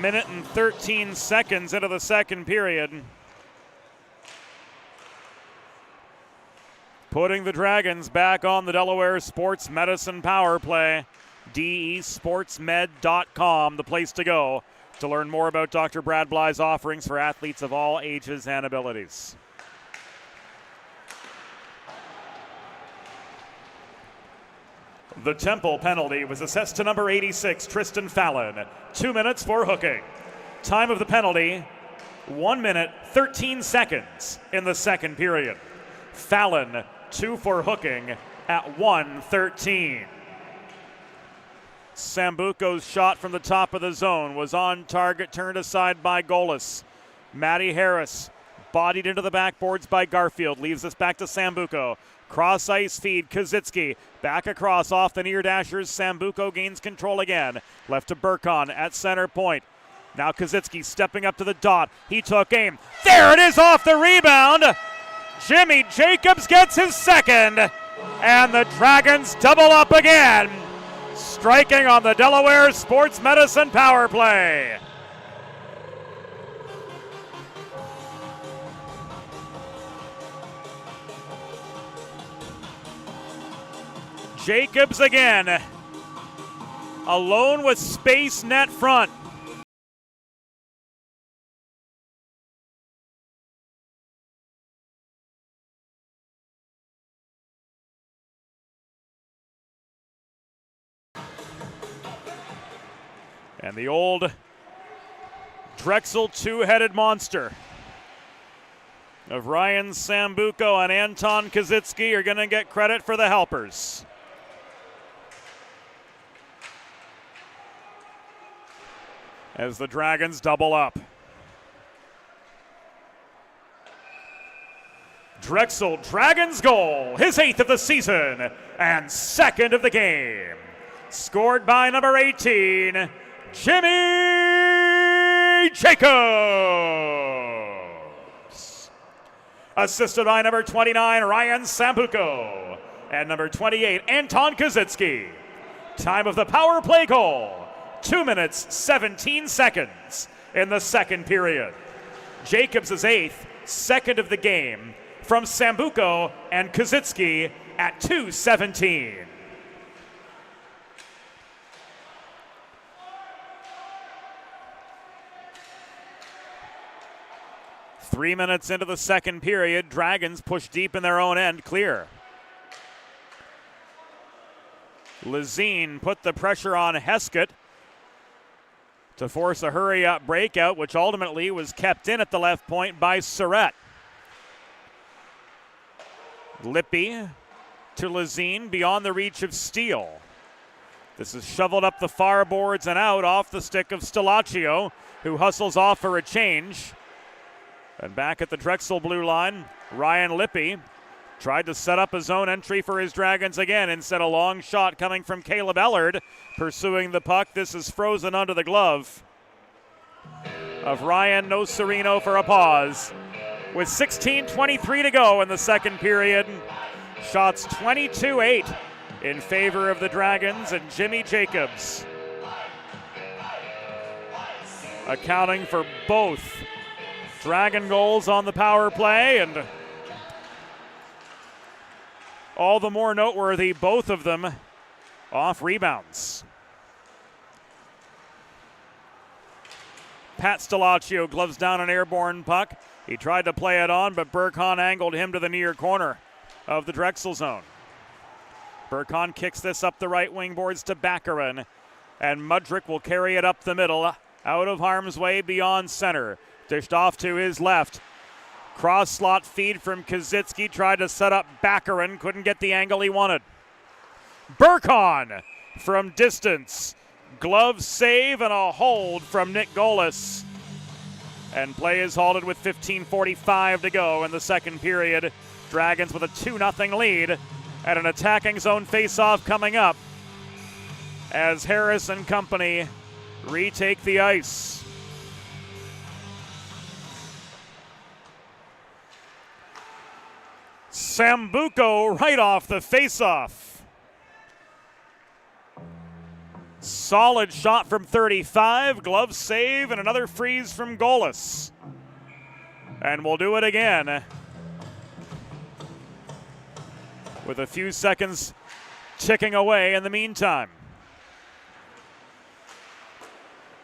minute and 13 seconds into the second period. putting the Dragons back on the Delaware Sports Medicine power play. DESportsmed.com, the place to go to learn more about Dr. Brad Bly's offerings for athletes of all ages and abilities. The Temple penalty was assessed to number 86, Tristan Fallon. 2 minutes for hooking. Time of the penalty, 1 minute, 13 seconds in the second period. Fallon, 2 for hooking at 1:13. Sambuco's shot from the top of the zone was on target, turned aside by Golis. Matty Harris bodied into the backboards by Garfield, leaves us back to Sambuco. Cross ice feed, Kazitsky back across off the near dashers. Sambuco gains control again. Left to Burkon at center point. Now Kazitsky stepping up to the dot. He took aim. There it is off the rebound. Jimmy Jacobs gets his second. And the Dragons double up again. Striking on the Delaware Sports Medicine power play. Jacobs again, alone with space net front. And the old Drexel two-headed monster of Ryan Sambuco and Anton Kazitsky are going to get credit for the helpers. As the Dragons double up. Drexel, Dragons goal, his 8th of the season and 2nd of the game. Scored by number 18, Jimmy Jacobs. Assisted by number 29, Ryan Sambuco, and number 28, Anton Kazitsky. Time of the power play goal, 2 minutes, 17 seconds in the second period. Jacobs is 8th, 2nd of the game from Sambuco and Kazitsky at 2:17. Three minutes into the second period, Dragons push deep in their own end, clear. Lazine put the pressure on Heskett to force a hurry-up breakout, which ultimately was kept in at the left point by Surratt. Lippy to Lazine beyond the reach of Steele. This is shoveled up the far boards and out off the stick of Stelaccio, who hustles off for a change. And back at the Drexel blue line, Ryan Lippy tried to set up a zone entry for his Dragons again. Instead, a long shot coming from Caleb Ellard pursuing the puck. This is frozen under the glove of Ryan Nocerino for a pause. With 16:23 to go in the second period, shots 22-8 in favor of the Dragons, and Jimmy Jacobs accounting for both Dragon goals on the power play, and all the more noteworthy, both of them off rebounds. Pat Stelaccio gloves down an airborne puck. He tried to play it on, but Burkon angled him to the near corner of the Drexel zone. Burkon kicks this up the right wing boards to Baccarin, and Mudrick will carry it up the middle, out of harm's way beyond center. Dished off to his left. Cross slot feed from Kazitsky, tried to set up Baccarin, couldn't get the angle he wanted. Burkon from distance. Glove save and a hold from Nick Golis. And play is halted with 15:45 to go in the second period. Dragons with a 2-0 lead at an attacking zone faceoff coming up as Harris and company retake the ice. Sambuco right off the faceoff. Solid shot from 35, glove save, and another freeze from Golis. And we'll do it again. with a few seconds ticking away in the meantime.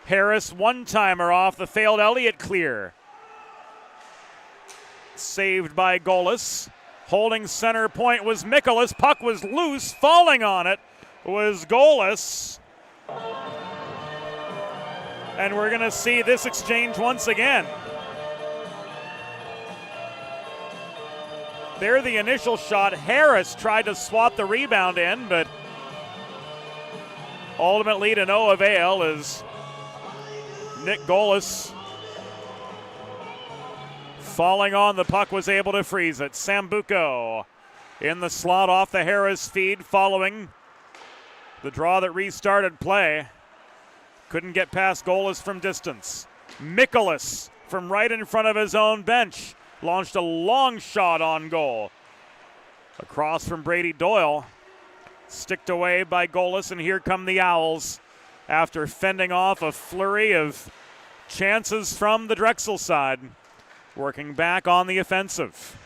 Harris one-timer off the failed Elliott clear. Saved by Golis. Holding center point was Mikolas. Puck was loose. Falling on it was Golis. And we're going to see this exchange once again. There the initial shot. Harris tried to swap the rebound in, but ultimately to no avail as Nick Golis, falling on the puck, was able to freeze it. Sambuco in the slot off the Harris feed following the draw that restarted play. Couldn't get past Golis from distance. Mikolas from right in front of his own bench launched a long shot on goal. Across from Brady Doyle. Sticked away by Golis, and here come the Owls after fending off a flurry of chances from the Drexel side. Working back on the offensive.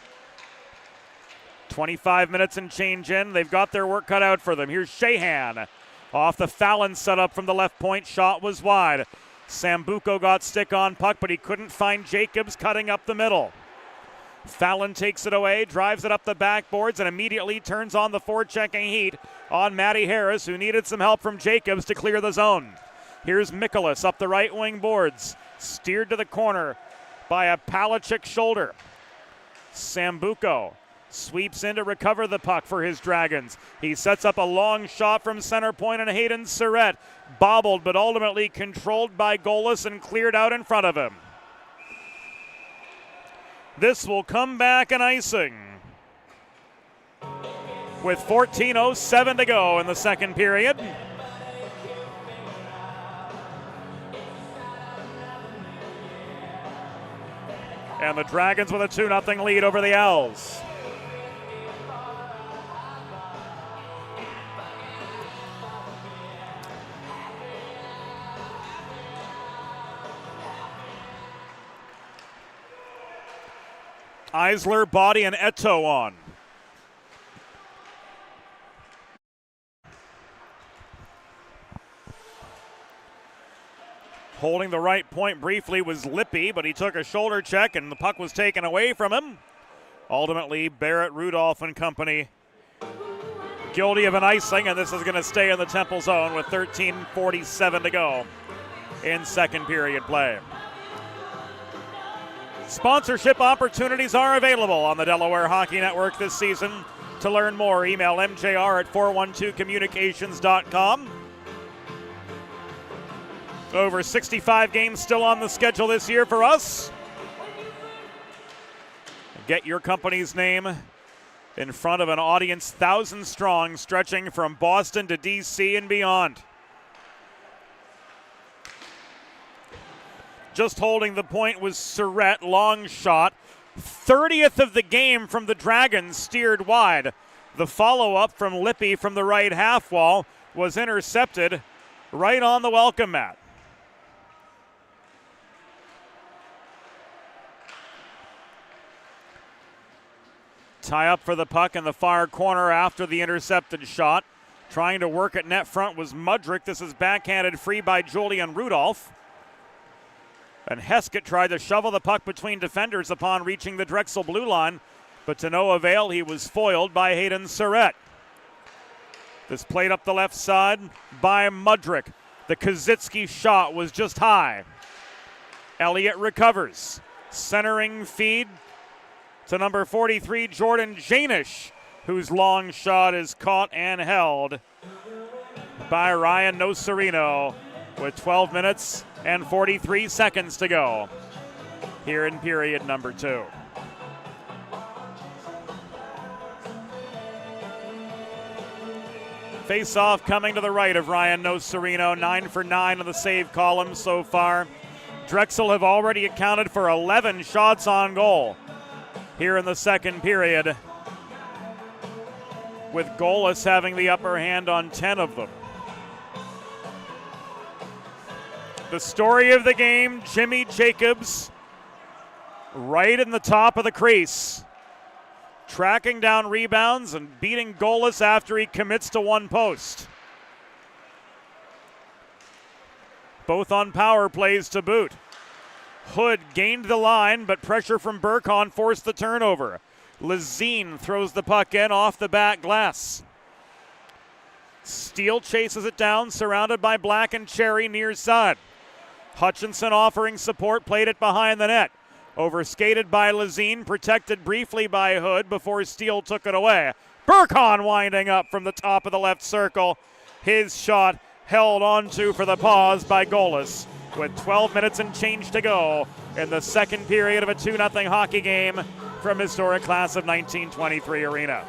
25 minutes and change in. They've got their work cut out for them. Here's Shahan off the Fallon setup from the left point. Shot was wide. Sambuco got stick on puck, but he couldn't find Jacobs cutting up the middle. Fallon takes it away, drives it up the backboards, and immediately turns on the forechecking heat on Matty Harris, who needed some help from Jacobs to clear the zone. Here's Mikolas up the right wing boards. Steered to the corner by a Palachuk shoulder. Sambuco sweeps in to recover the puck for his Dragons. He sets up a long shot from center point, and Hayden Surrett bobbled but ultimately controlled by Golis and cleared out in front of him. This will come back an icing with 14:07 to go in the second period. And the Dragons with a 2-0 lead over the Owls. Eisler, Body, and Eto on. Holding the right point briefly was Lippy, but he took a shoulder check and the puck was taken away from him. Ultimately, Barrett, Rudolph, and company guilty of an icing, and this is going to stay in the Temple zone with 13:47 to go in second period play. Sponsorship opportunities are available on the Delaware Hockey Network this season. To learn more, email mjr@412communications.com. Over 65 games still on the schedule this year for us. Get your company's name in front of an audience 1,000 strong, stretching from Boston to D.C. and beyond. Just holding the point was Surrett, long shot. 30th of the game from the Dragons, steered wide. The follow-up from Lippy from the right half wall was intercepted right on the welcome mat. Tie up for the puck in the far corner after the intercepted shot. Trying to work at net front was Mudrick. This is backhanded free by Julian Rudolph. And Heskett tried to shovel the puck between defenders upon reaching the Drexel blue line, but to no avail. He was foiled by Hayden Surrett. This played up the left side by Mudrick. The Kazitsky shot was just high. Elliott recovers. Centering feed to number 43, Jordan Janish, whose long shot is caught and held by Ryan Nocerino with 12 minutes and 43 seconds to go here in period number 2. Face-off coming to the right of Ryan Nocerino, 9 for 9 on the save column so far. Drexel have already accounted for 11 shots on goal here in the second period, with Golis having the upper hand on 10 of them. The story of the game, Jimmy Jacobs, right in the top of the crease. tracking down rebounds and beating goalless after he commits to one post. Both on power plays to boot. Hood gained the line, but pressure from Burkhan forced the turnover. Lazine throws the puck in off the back glass. Steele chases it down, surrounded by Black and Cherry near side. Hutchinson offering support, played it behind the net. Overskated by Lazine, protected briefly by Hood before Steele took it away. Burkhan winding up from the top of the left circle. His shot held onto for the pause by goalless with 12 minutes and change to go in the second period of a 2-0 hockey game from historic class of 1923 arena.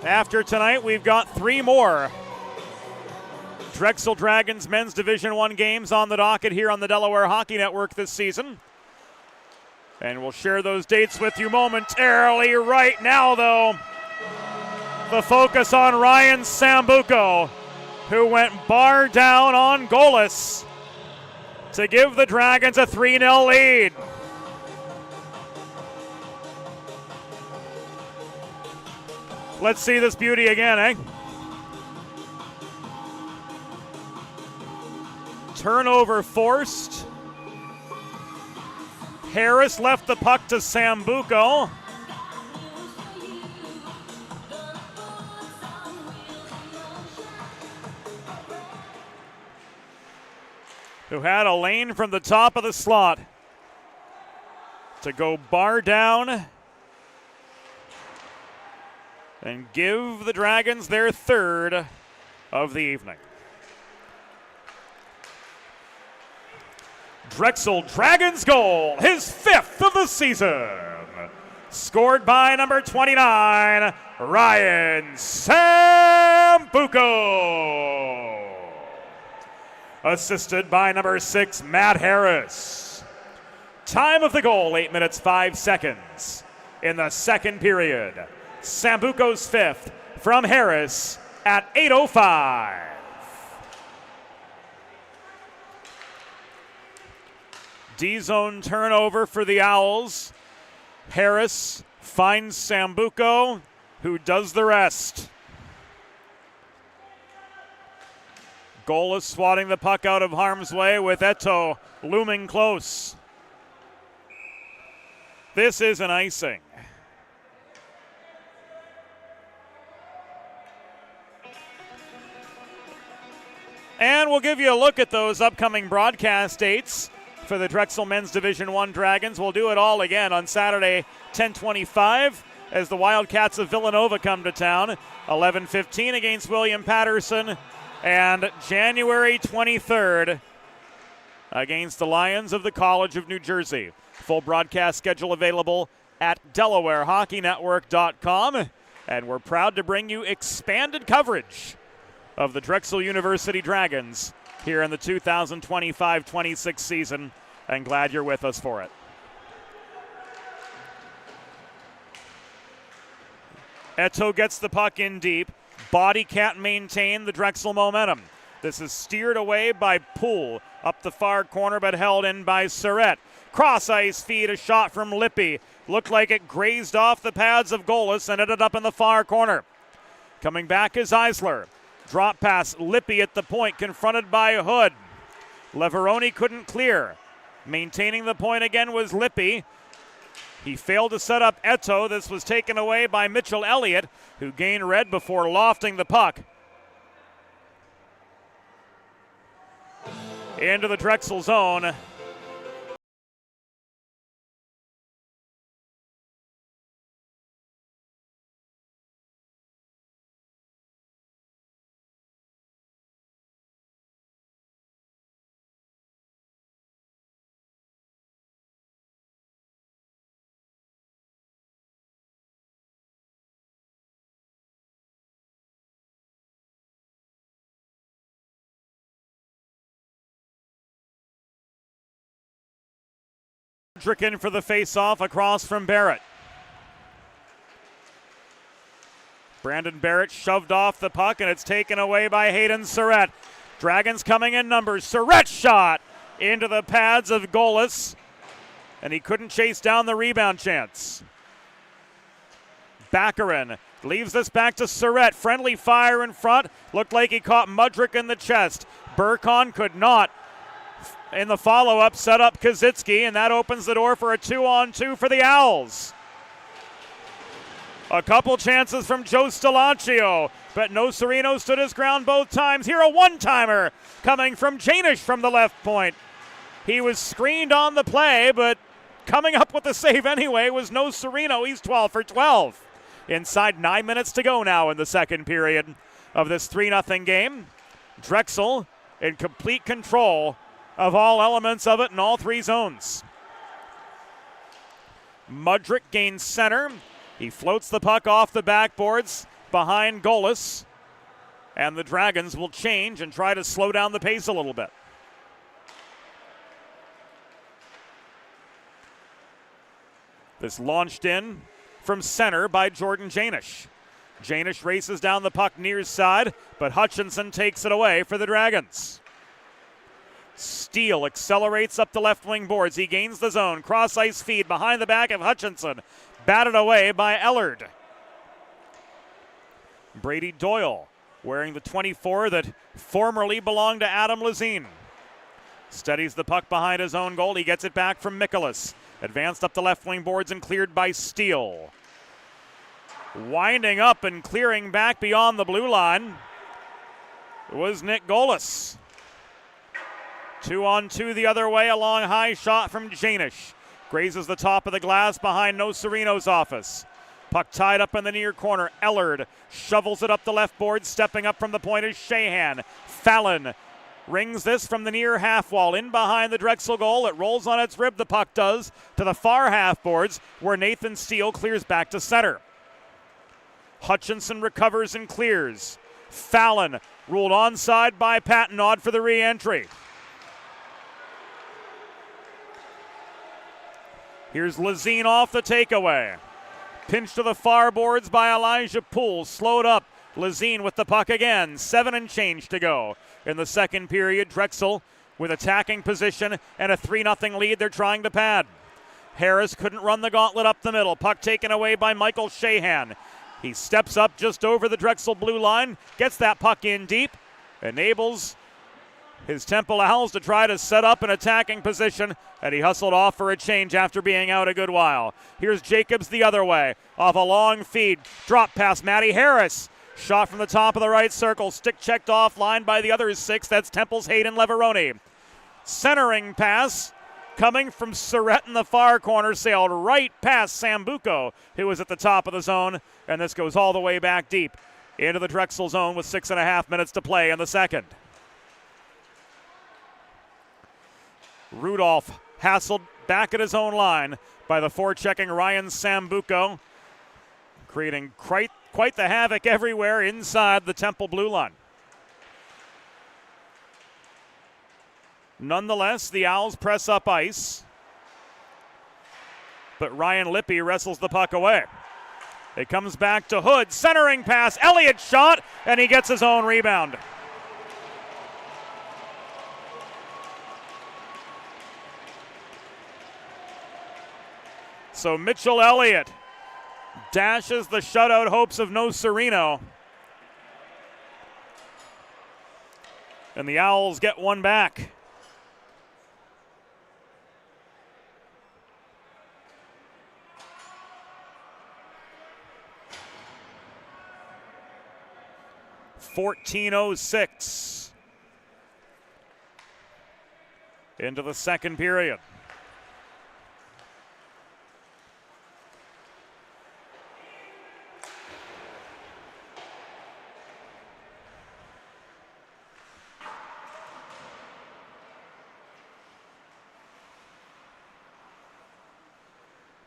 After tonight, we've got 3 more Drexel Dragons men's Division I games on the docket here on the Delaware Hockey Network this season. And we'll share those dates with you momentarily. Right now, though, the focus on Ryan Sambuco, who went bar down on goalless to give the Dragons a 3-0 lead. Let's see this beauty again, eh? Turnover forced. Harris left the puck to Sambuco. Who had a lane from the top of the slot to go bar down and give the Dragons their 3rd of the evening. Drexel Dragons goal, his 5th of the season. Scored by number 29, Ryan Sambuco. Assisted by number 6, Matt Harris. Time of the goal, 8 minutes, 5 seconds in the second period. Sambuco's 5th from Harris at 8:05. D-zone turnover for the Owls. Harris finds Sambuco, who does the rest. Goal is swatting the puck out of harm's way with Eto looming close. This is an icing. And we'll give you a look at those upcoming broadcast dates for the Drexel Men's Division I Dragons. We'll do it all again on Saturday, 10:25, as the Wildcats of Villanova come to town. 11:15 against William Patterson, and January 23rd against the Lions of the College of New Jersey. Full broadcast schedule available at DelawareHockeyNetwork.com, and we're proud to bring you expanded coverage of the Drexel University Dragons here in the 2025-26 season, and glad you're with us for it. Eto gets the puck in deep. Body can't maintain the Drexel momentum. This is steered away by Poole up the far corner, but held in by Surrett. Cross ice feed, a shot from Lippy. Looked like it grazed off the pads of goalless and ended up in the far corner. Coming back is Eisler. Drop pass, Lippy at the point, confronted by Hood. Leveroni couldn't clear. Maintaining the point again was Lippy. He failed to set up Eto. This was taken away by Mitchell Elliott, who gained red before lofting the puck into the Drexel zone. Dricken for the face-off across from Barrett. Brandon Barrett shoved off the puck, and it's taken away by Hayden Surrett. Dragons coming in numbers. Surrett's shot into the pads of Golis, and he couldn't chase down the rebound chance. Baccarin leaves this back to Surrett. Friendly fire in front. Looked like he caught Mudrick in the chest. Burkon could not. In the follow-up, set up Kazitsky, and that opens the door for a 2-on-2 for the Owls. A couple chances from Joe Stalaccio, but Nocerino stood his ground both times. Here a one-timer coming from Janish from the left point. He was screened on the play, but coming up with the save anyway was Nocerino. He's 12 for 12. Inside 9 minutes to go now in the second period of this 3-0 game. Drexel in complete control of all elements of it in all three zones. Mudrick gains center. He floats the puck off the backboards behind Golis. And the Dragons will change and try to slow down the pace a little bit. This launched in from center by Jordan Janish. Janish races down the puck near side, but Hutchinson takes it away for the Dragons. Steele accelerates up the left wing boards. He gains the zone. Cross ice feed behind the back of Hutchinson. Batted away by Ellard. Brady Doyle wearing the 24 that formerly belonged to Adam Lazine. Steadies the puck behind his own goal. He gets it back from Mikolas. Advanced up the left wing boards and cleared by Steele. Winding up and clearing back beyond the blue line was Nick Golis. 2-on-2 the other way, a long high shot from Janish. Grazes the top of the glass behind Nocerino's office. Puck tied up in the near corner. Ellard shovels it up the left board. Stepping up from the point is Shahan. Fallon rings this from the near half wall. In behind the Drexel goal. It rolls on its rib, the puck does, to the far half boards where Nathan Steele clears back to center. Hutchinson recovers and clears. Fallon ruled onside by Patnaud for the re-entry. Here's Lazine off the takeaway. Pinched to the far boards by Elijah Poole. Slowed up. Lazine with the puck again. 7 and change to go. In the second period, Drexel with attacking position and a 3-0 lead they're trying to pad. Harris couldn't run the gauntlet up the middle. Puck taken away by Michael Shahan. He steps up just over the Drexel blue line. Gets that puck in deep. Enables his Temple Owls to try to set up an attacking position, and he hustled off for a change after being out a good while. Here's Jacobs the other way, off a long feed. Drop past Matty Harris. Shot from the top of the right circle. Stick checked offline by the other 6. That's Temple's Hayden Leveroni. Centering pass coming from Surrett in the far corner. Sailed right past Sambuco, who was at the top of the zone. And this goes all the way back deep into the Drexel zone with 6.5 minutes to play in the second. Rudolph hassled back at his own line by the forechecking Ryan Sambuco, creating quite the havoc everywhere inside the Temple blue line. Nonetheless, the Owls press up ice, but Ryan Lippy wrestles the puck away. It comes back to Hood, centering pass, Elliott shot, and he gets his own rebound. So Mitchell Elliott dashes the shutout hopes of Nocerino. And the Owls get one back. .14:06 into the second period.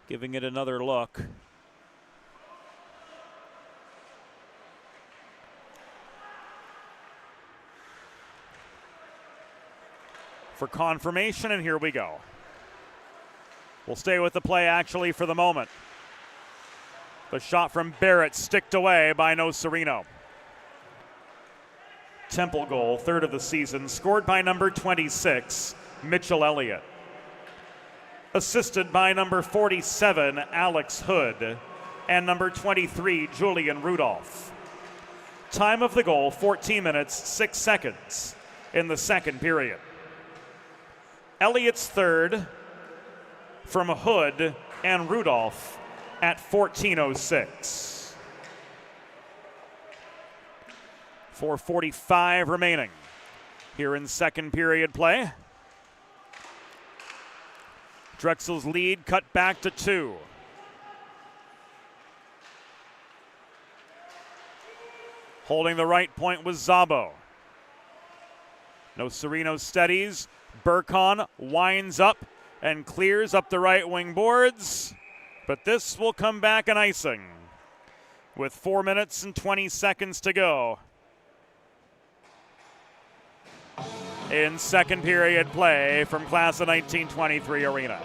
Giving it another look. For confirmation, and here we go. We'll stay with the play actually for the moment. The shot from Barrett sticked away by Nocerino. Temple goal, third of the season, scored by number 26, Mitchell Elliott. Assisted by number 47, Alex Hood, and number 23, Julian Rudolph. Time of the goal, 14 minutes, 6 seconds in the second period. Elliott's third from Hood and Rudolph at 14:06. 4:45 remaining here in second period play. Drexel's lead cut back to 2. Holding the right point was Szabo. Nocerino steadies. Burkon winds up and clears up the right wing boards. But this will come back an icing with 4 minutes and 20 seconds to go in second period play from Class of 1923 Arena.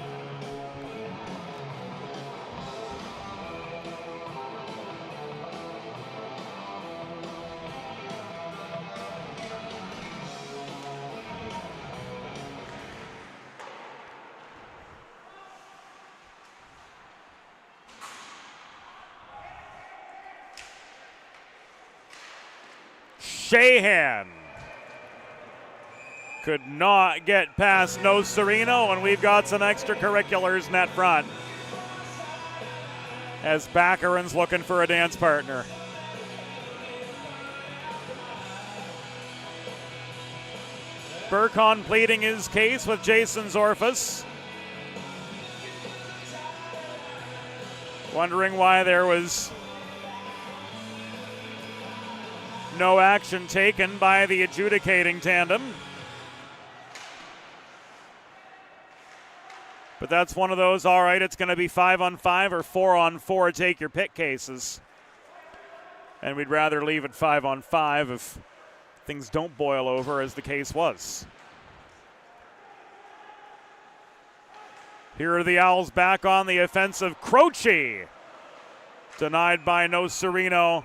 Shahan could not get past Nocerino, and we've got some extracurriculars net front as Baccarin's looking for a dance partner. Burkon pleading his case with Jason Zorfus. Wondering why there was no action taken by the adjudicating tandem. But that's one of those, all right, it's going to be 5-on-5 or 4-on-4, take your pick cases. And we'd rather leave it 5-on-5 if things don't boil over, as the case was. Here are the Owls back on the offensive. Croce denied by Nocerino.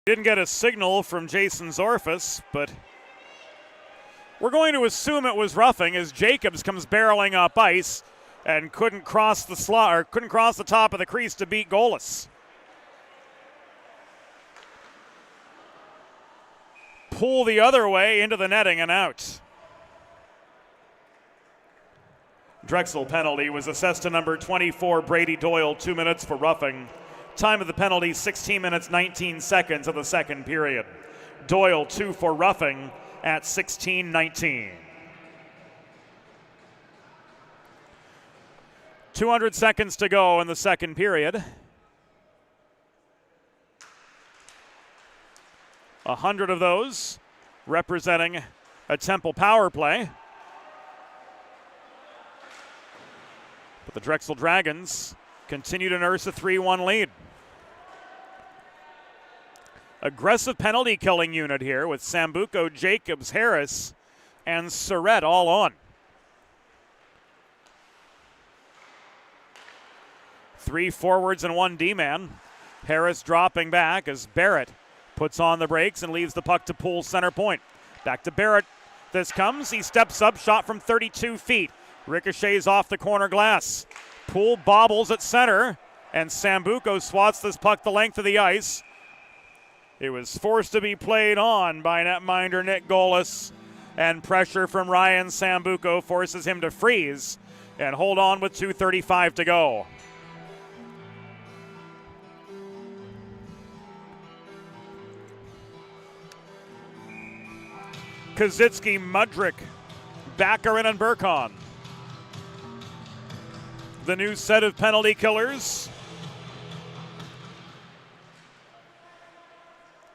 Didn't get a signal from Jason Zorfus, but we're going to assume it was roughing as Jacobs comes barreling up ice and couldn't cross the slot, or couldn't cross the top of the crease to beat Golis. Pull the other way into the netting and out. Drexel penalty was assessed to number 24, Brady Doyle, 2 minutes for roughing. Time of the penalty, 16 minutes, 19 seconds of the second period. Doyle, 2 for roughing at 16:19. 200 seconds to go in the second period. 100 of those representing a Temple power play. But the Drexel Dragons continue to nurse a 3-1 lead. Aggressive penalty killing unit here with Sambuco, Jacobs, Harris, and Surrett all on. 3 forwards and 1 D-man. Harris dropping back as Barrett puts on the brakes and leaves the puck to Poole center point. Back to Barrett. This comes. He steps up, shot from 32 feet. Ricochets off the corner glass. Poole bobbles at center, and Sambuco swats this puck the length of the ice. It was forced to be played on by netminder Nick Golis, and pressure from Ryan Sambuco forces him to freeze and hold on with 2:35 to go. Kazitsky, Mudrick, Baccarin, and Burkon. The new set of penalty killers.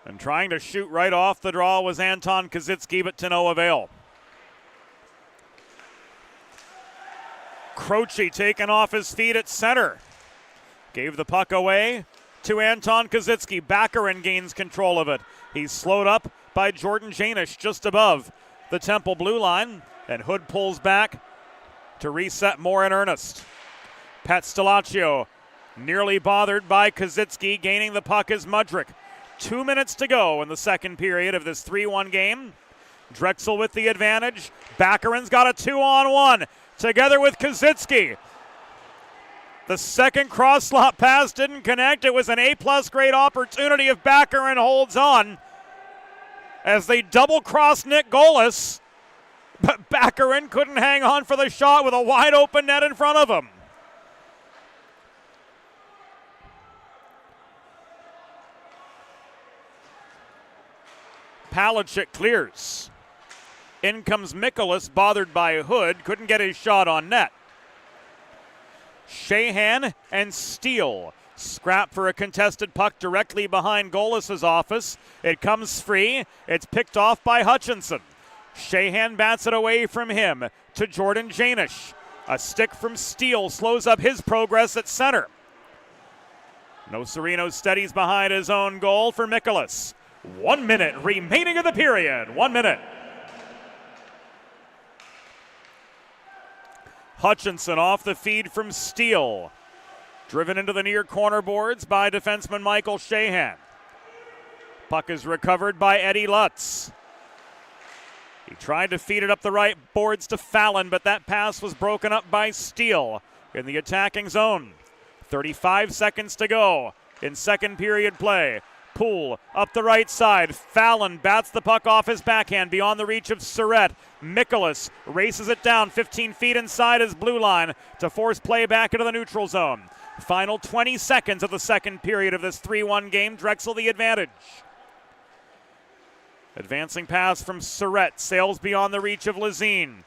And trying to shoot right off the draw was Anton Kazitsky, but to no avail. Croce taken off his feet at center. Gave the puck away to Anton Kazitsky. Baccarin gains control of it. He's slowed up by Jordan Janish just above the Temple blue line. And Hood pulls back to reset more in earnest. Pat Stelaccio nearly bothered by Kazitsky. Gaining the puck is Mudrick. 2 minutes to go in the second period of this 3-1 game. Drexel with the advantage. Baccarin's got a 2-on-1 together with Kazitsky. The second cross-slot pass didn't connect. It was an A-plus grade opportunity if Baccarin holds on as they double-cross Nick Golis. But Baccarin couldn't hang on for the shot with a wide-open net in front of him. Palachuk clears. In comes Mikolas, bothered by Hood, couldn't get his shot on net. Shahan and Steele scrap for a contested puck directly behind Golis' office. It comes free. It's picked off by Hutchinson. Shahan bats it away from him to Jordan Janish. A stick from Steele slows up his progress at center. Nocerino steadies behind his own goal for Mikolas. 1 minute remaining of the period. 1 minute. Hutchinson off the feed from Steele. Driven into the near corner boards by defenseman Michael Shahan. Puck is recovered by Eddie Lutz. He tried to feed it up the right boards to Fallon, but that pass was broken up by Steele in the attacking zone. 35 seconds to go in second period play. Poole up the right side. Fallon bats the puck off his backhand beyond the reach of Surratt. Mikolas races it down 15 feet inside his blue line to force play back into the neutral zone. Final 20 seconds of the second period of this 3-1 game. Drexel the advantage. Advancing pass from Surratt sails beyond the reach of Lazine.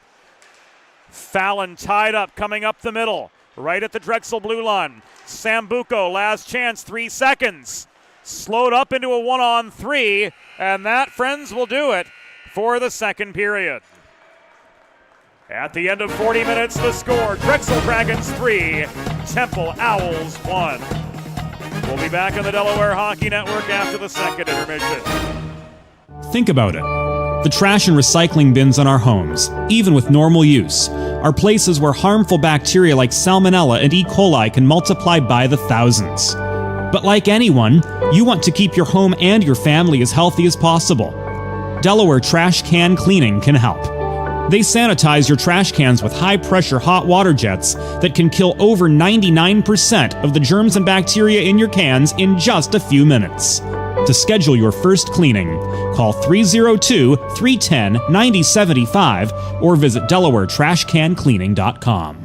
Fallon tied up, coming up the middle, right at the Drexel blue line. Sambuco, last chance, 3 seconds. Slowed up into a 1-on-3, and that, friends, will do it for the second period. At the end of 40 minutes, the score, Drexel Dragons 3, Temple Owls 1. We'll be back on the Delaware Hockey Network after the second intermission. Think about it. The trash and recycling bins in our homes, even with normal use, are places where harmful bacteria like Salmonella and E. coli can multiply by the thousands. But like anyone, you want to keep your home and your family as healthy as possible. Delaware Trash Can Cleaning can help. They sanitize your trash cans with high-pressure hot water jets that can kill over 99% of the germs and bacteria in your cans in just a few minutes. To schedule your first cleaning, call 302-310-9075 or visit DelawareTrashCanCleaning.com.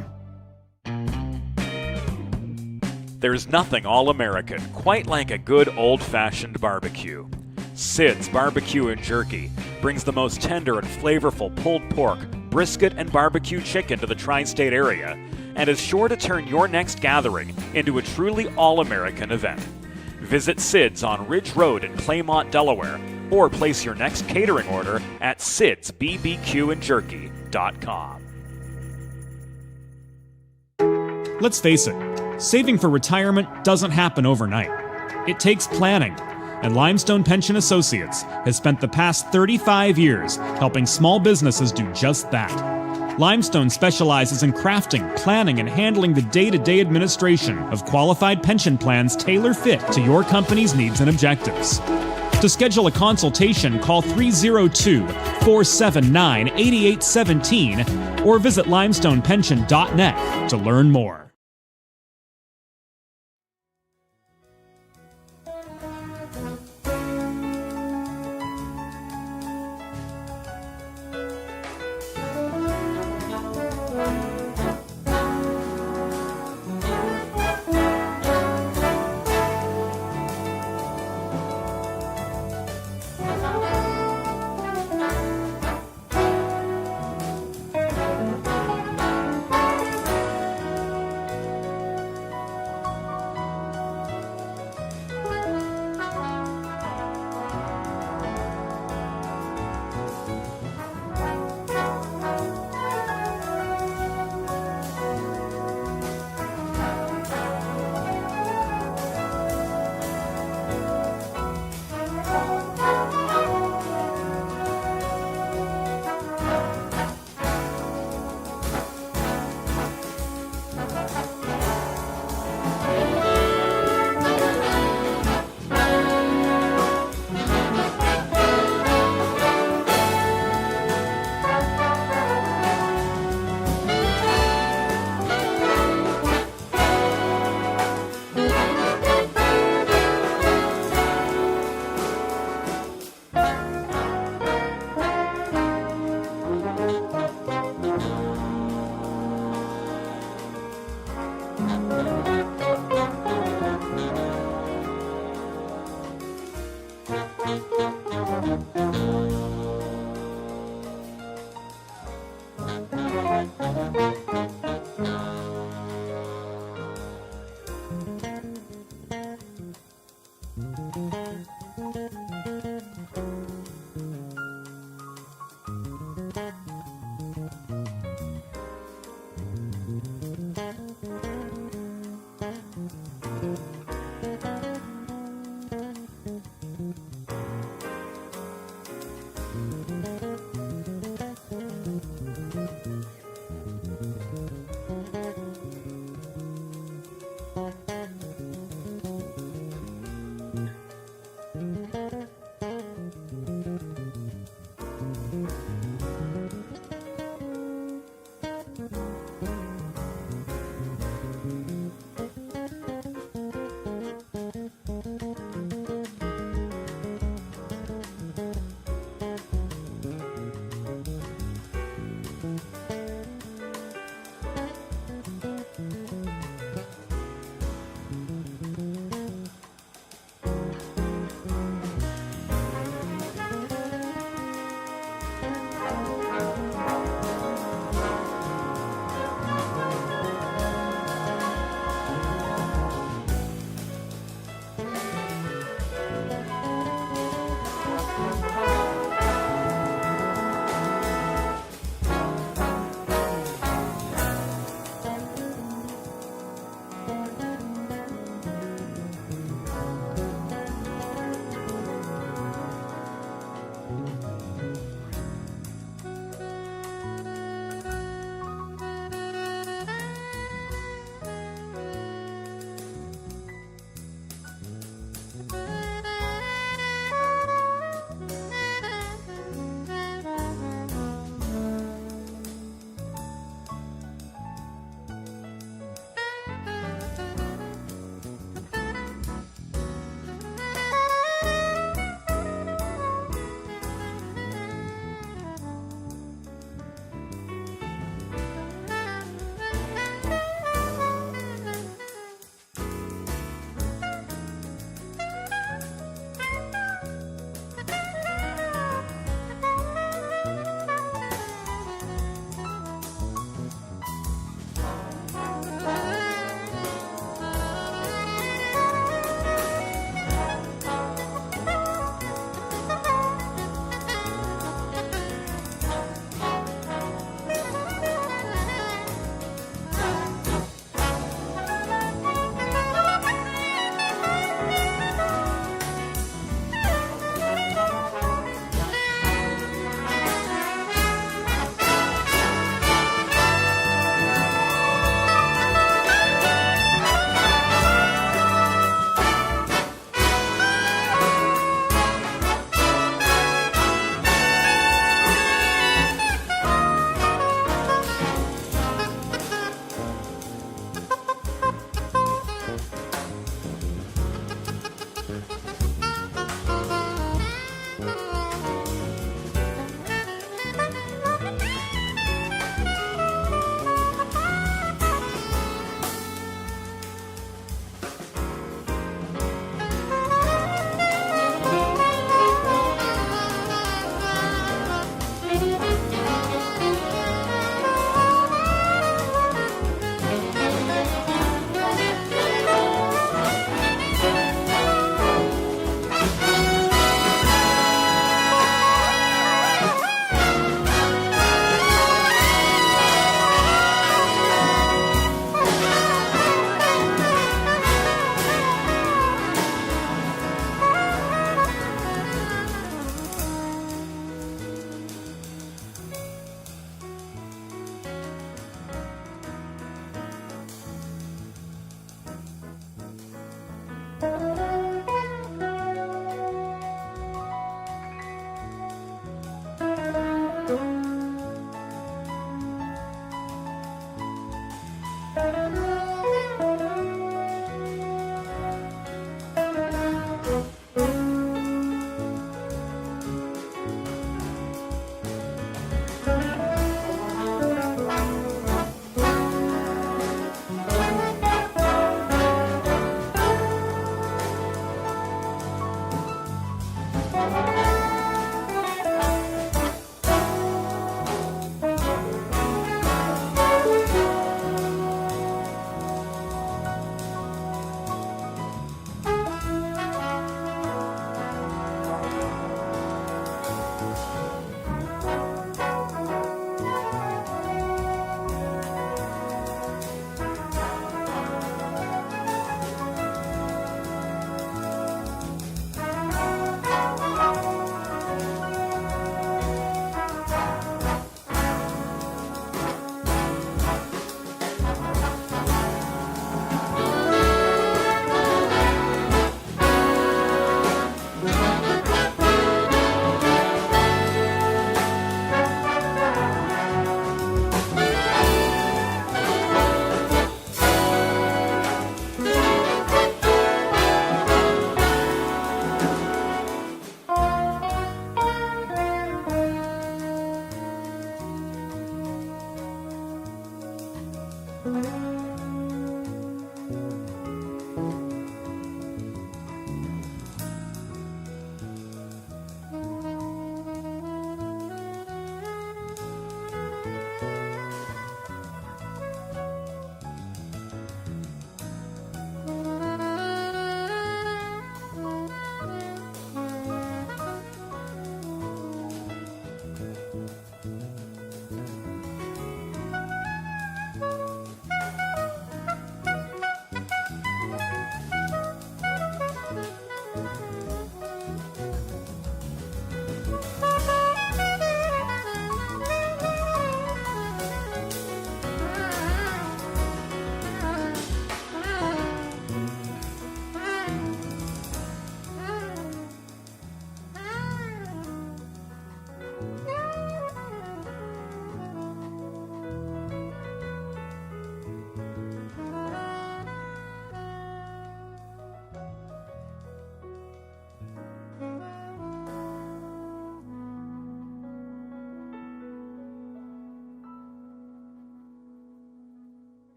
There's nothing all-American quite like a good old-fashioned barbecue. Sid's Barbecue and Jerky brings the most tender and flavorful pulled pork, brisket, and barbecue chicken to the tri-state area and is sure to turn your next gathering into a truly all-American event. Visit Sid's on Ridge Road in Claymont, Delaware, or place your next catering order at sidsbbqandjerky.com. Let's face it, saving for retirement doesn't happen overnight. It takes planning, and Limestone Pension Associates has spent the past 35 years helping small businesses do just that. Limestone specializes in crafting, planning, and handling the day-to-day administration of qualified pension plans tailor-fit to your company's needs and objectives. To schedule a consultation, call 302-479-8817 or visit limestonepension.net to learn more.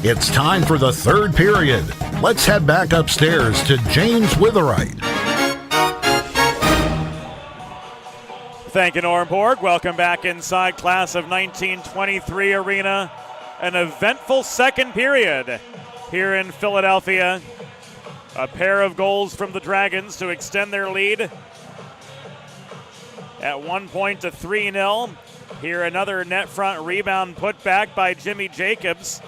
It's time for the third period. Let's head back upstairs to James Witherite. Thank you, Norm Borg. Welcome back inside Class of 1923 Arena. An eventful second period here in Philadelphia. A pair of goals from the Dragons to extend their lead at 1 point to 3-0. Here another net front rebound put back by Jimmy Jacobs.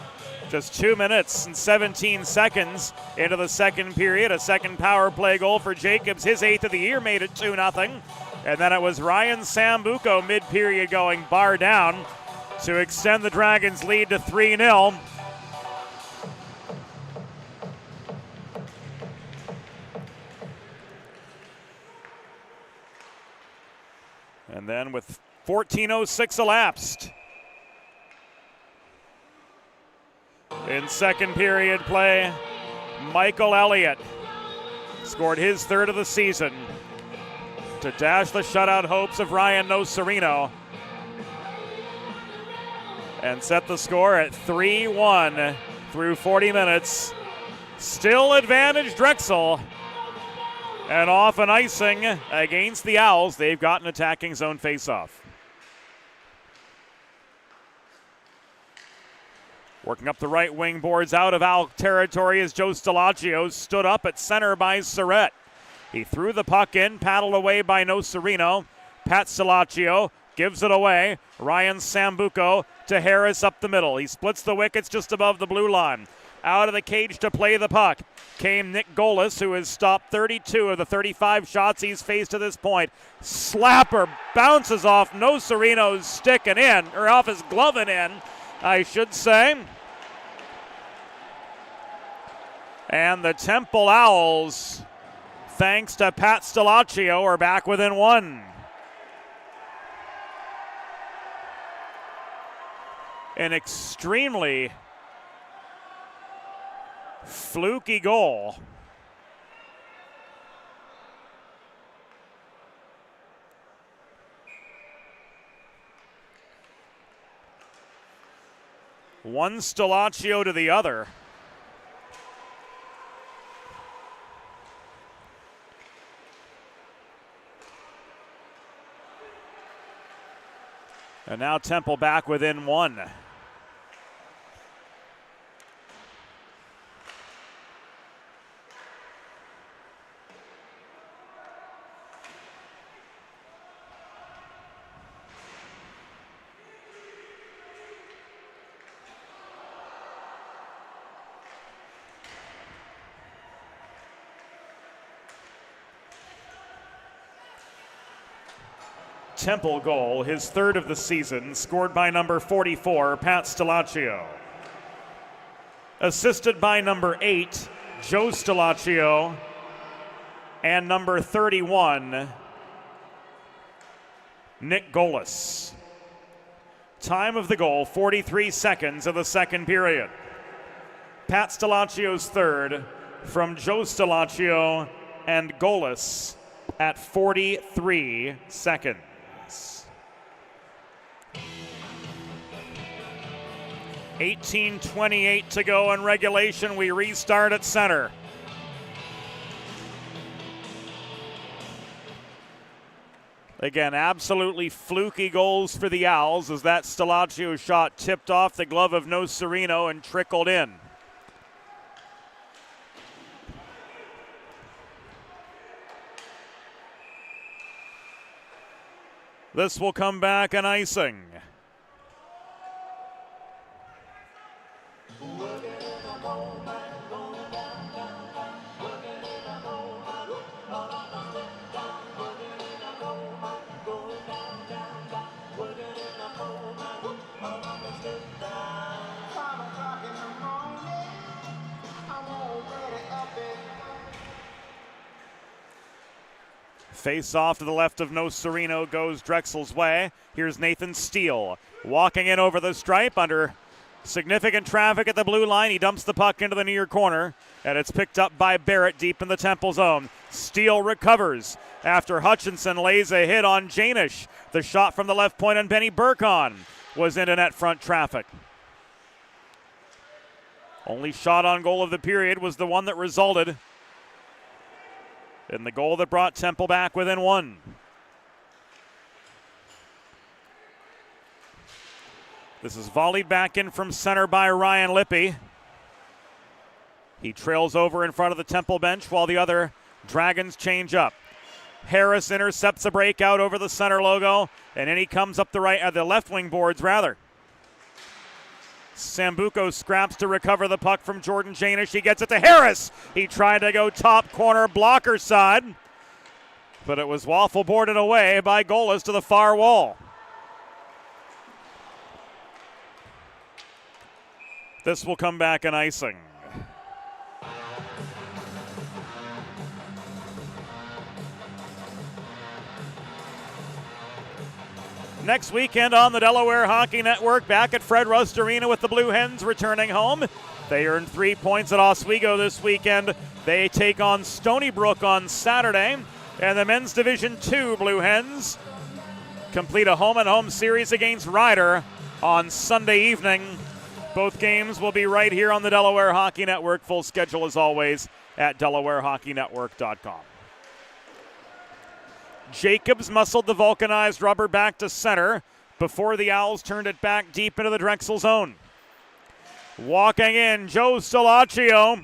Just 2 minutes and 17 seconds into the second period. A second power play goal for Jacobs. His 8th of the year made it 2-0. And then it was Ryan Sambuco mid-period going bar down to extend the Dragons' lead to 3-0. And then with 14:06 elapsed, In second period play, Michael Elliott scored his third of the season to dash the shutout hopes of Ryan Nocerino and set the score at 3-1 through 40 minutes. Still advantage Drexel, and off an icing against the Owls. They've got an attacking zone faceoff. Working up the right wing boards out of Owl territory as Joe Stelaccio stood up at center by Surrett. He threw the puck in, paddled away by Nocerino. Pat Stelaccio gives it away. Ryan Sambuco to Harris up the middle. He splits the wickets just above the blue line. Out of the cage to play the puck came Nick Golis, who has stopped 32 of the 35 shots he's faced to this point. Slapper bounces off Nocerino's stick and in, or off his glove and in, I should say. And the Temple Owls, thanks to Pat Stelaccio, are back within one. An extremely fluky goal. One Stelaccio to the other. And now Temple back within one. Temple goal, his third of the season, scored by number 44, Pat Stelaccio. Assisted by number 8, Joe Stelaccio, and number 31, Nick Golis. Time of the goal, 43 seconds of the second period. Pat Stelaccio's third from Joe Stelaccio and Golis at 43 seconds. 18:28 to go in regulation. We restart at center. Again, absolutely fluky goals for the Owls as that Stelaccio shot tipped off the glove of Nocerino and trickled in. This will come back an icing. Face off to the left of Nocerino goes Drexel's way. Here's Nathan Steele walking in over the stripe under significant traffic at the blue line. He dumps the puck into the near corner, and it's picked up by Barrett deep in the Temple zone. Steele recovers after Hutchinson lays a hit on Janish. The shot from the left point on Benny Burkon was into net front traffic. Only shot on goal of the period was the one that resulted in the goal that brought Temple back within one. This is volleyed back in from center by Ryan Lippy. He trails over in front of the Temple bench while the other Dragons change up. Harris intercepts a breakout over the center logo, and then he comes up the left wing boards rather. Sambuco scraps to recover the puck from Jordan Janish. He gets it to Harris. He tried to go top corner blocker side, but it was waffle boarded away by Golis to the far wall. This will come back an icing. Next weekend on the Delaware Hockey Network, back at Fred Rust Arena with the Blue Hens returning home. They earned 3 points at Oswego this weekend. They take on Stony Brook on Saturday. And the men's Division II Blue Hens complete a home-and-home series against Ryder on Sunday evening. Both games will be right here on the Delaware Hockey Network. Full schedule, as always, at DelawareHockeyNetwork.com. Jacobs muscled the vulcanized rubber back to center before the Owls turned it back deep into the Drexel zone. Walking in, Joe Stalaccio.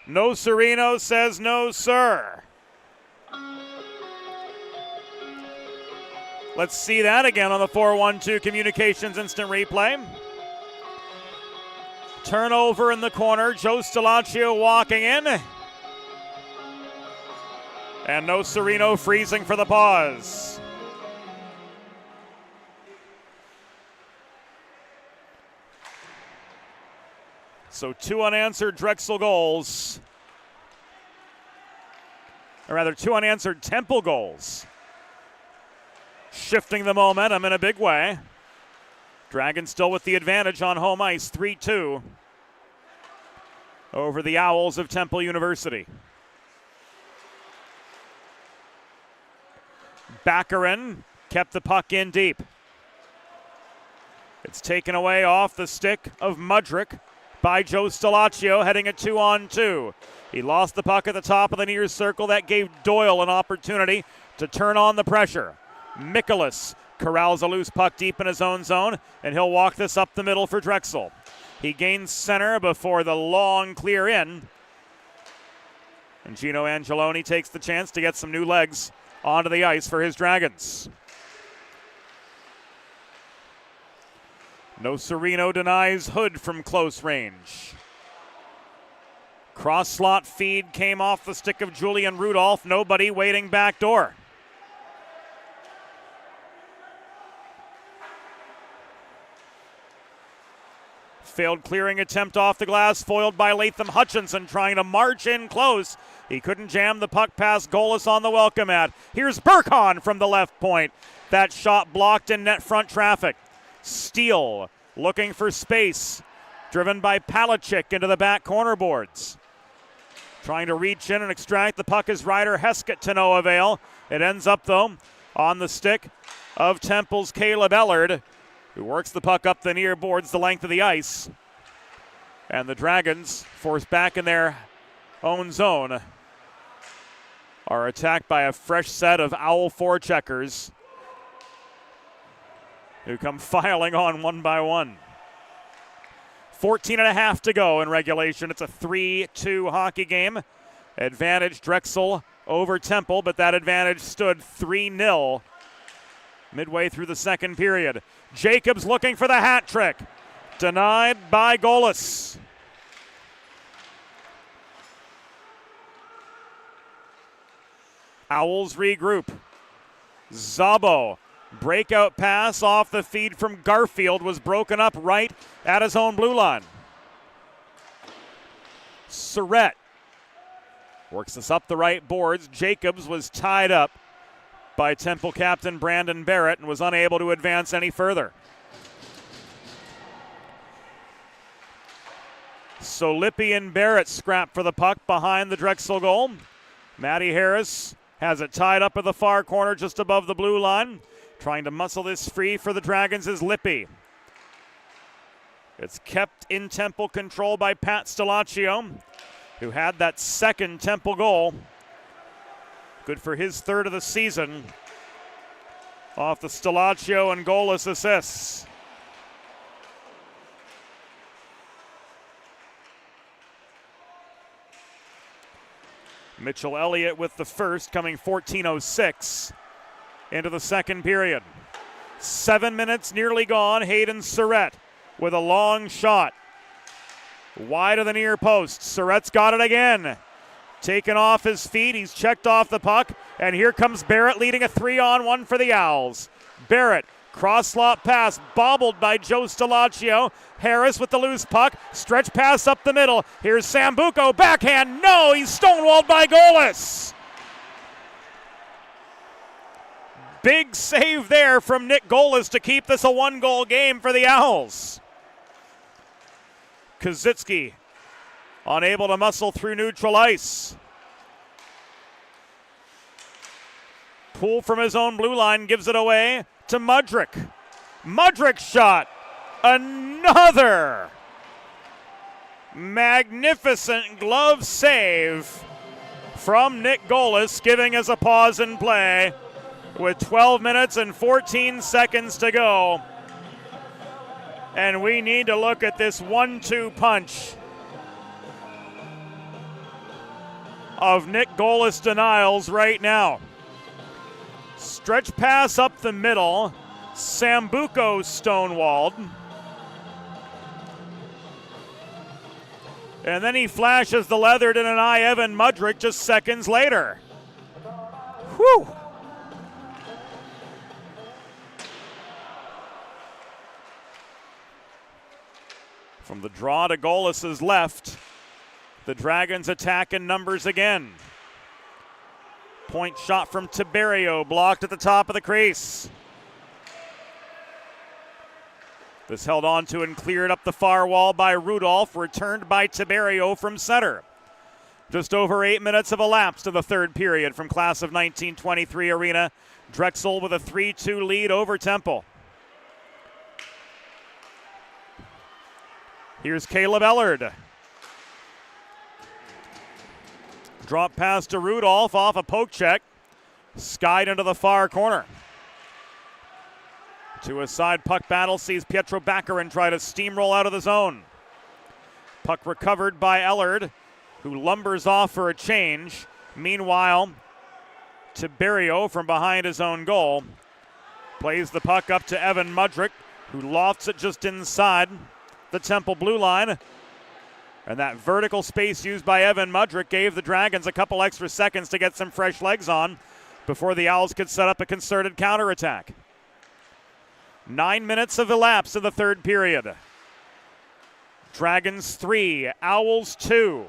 No Sereno says no, sir. Let's see that again on the 4-1-2 Communications instant replay. Turnover in the corner. Joe Stalaccio walking in. And no Sereno freezing for the pause. So 2 unanswered Drexel goals. Or rather, 2 unanswered Temple goals. Shifting the momentum in a big way. Dragons still with the advantage on home ice, 3-2 over the Owls of Temple University. Baccarin kept the puck in deep. It's taken away off the stick of Mudrick by Joe Stalaccio, heading a 2-on-2. He lost the puck at the top of the near circle. That gave Doyle an opportunity to turn on the pressure. Mikolas corrals a loose puck deep in his own zone, and he'll walk this up the middle for Drexel. He gains center before the long clear in. And Gino Angeloni takes the chance to get some new legs onto the ice for his Dragons. No Sereno denies Hood from close range. Cross slot feed came off the stick of Julian Rudolph. Nobody waiting back door. Failed clearing attempt off the glass, foiled by Latham Hutchinson trying to march in close. He couldn't jam the puck past Golis on the welcome mat. Here's Burkhan from the left point. That shot blocked in net front traffic. Steele looking for space, driven by Palachik into the back corner boards. Trying to reach in and extract the puck is Ryder Heskett to no avail. It ends up, though, on the stick of Temple's Caleb Ellard, who works the puck up the near boards the length of the ice. And the Dragons, forced back in their own zone, are attacked by a fresh set of Owl forecheckers who come filing on one by one. 14 and a half to go in regulation. It's a 3-2 hockey game. Advantage Drexel over Temple, but that advantage stood 3-0 midway through the second period. Jacobs looking for the hat trick. Denied by Golis. Owls regroup. Zabo. Breakout pass off the feed from Garfield was broken up right at his own blue line. Surrett works this up the right boards. Jacobs was tied up by Temple captain Brandon Barrett and was unable to advance any further. So Lippi and Barrett scrap for the puck behind the Drexel goal. Matty Harris has it tied up in the far corner just above the blue line. Trying to muscle this free for the Dragons is Lippi. It's kept in Temple control by Pat Stalaccio, who had that second Temple goal. Good for his third of the season off the Stalaccio and goalless assists. Mitchell Elliott with the first, coming 14:06 into the second period. 7 minutes nearly gone. Hayden Surrett with a long shot. Wide of the near post. Surrett's got it again. Taken off his feet. He's checked off the puck. And here comes Barrett leading a 3-on-1 for the Owls. Barrett, cross-slot pass, bobbled by Joe Stalaccio. Harris with the loose puck. Stretch pass up the middle. Here's Sambuco. Backhand. No, he's stonewalled by Golis. Big save there from Nick Golis to keep this a one-goal game for the Owls. Kozitsky unable to muscle through neutral ice. Poole from his own blue line gives it away to Mudryk. Mudryk's shot. Another magnificent glove save from Nick Golis, giving us a pause in play with 12 minutes and 14 seconds to go. And we need to look at this 1-2 punch of Nick Golis denials right now. Stretch pass up the middle. Sambuco stonewalled. And then he flashes the leathered in an eye Evan Mudryk just seconds later. Whew. From the draw to Golis' left, the Dragons attack in numbers again. Point shot from Tiberio, blocked at the top of the crease. This held on to and cleared up the far wall by Rudolph, returned by Tiberio from center. Just over 8 minutes have elapsed in the third period from class of 1923 arena. Drexel with a 3-2 lead over Temple. Here's Caleb Ellard. Drop pass to Rudolph off a poke check. Skied into the far corner. To a side puck battle sees Pietro Baccarin try to steamroll out of the zone. Puck recovered by Ellard, who lumbers off for a change. Meanwhile, Tiberio from behind his own goal plays the puck up to Evan Mudryk, who lofts it just inside the Temple blue line. And that vertical space used by Evan Mudryk gave the Dragons a couple extra seconds to get some fresh legs on before the Owls could set up a concerted counterattack. 9 minutes have elapsed in the third period. Dragons 3, Owls 2.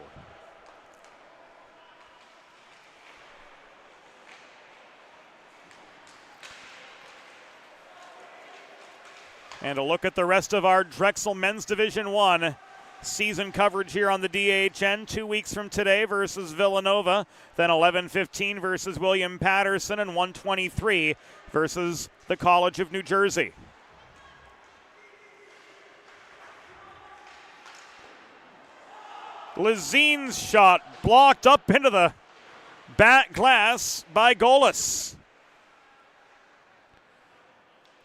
And a look at the rest of our Drexel Men's Division 1 season coverage here on the DHN. 2 weeks from today versus Villanova, then 11:15 versus William Patterson, and 1:23 versus the College of New Jersey. Lazine's shot blocked up into the back glass by Golis.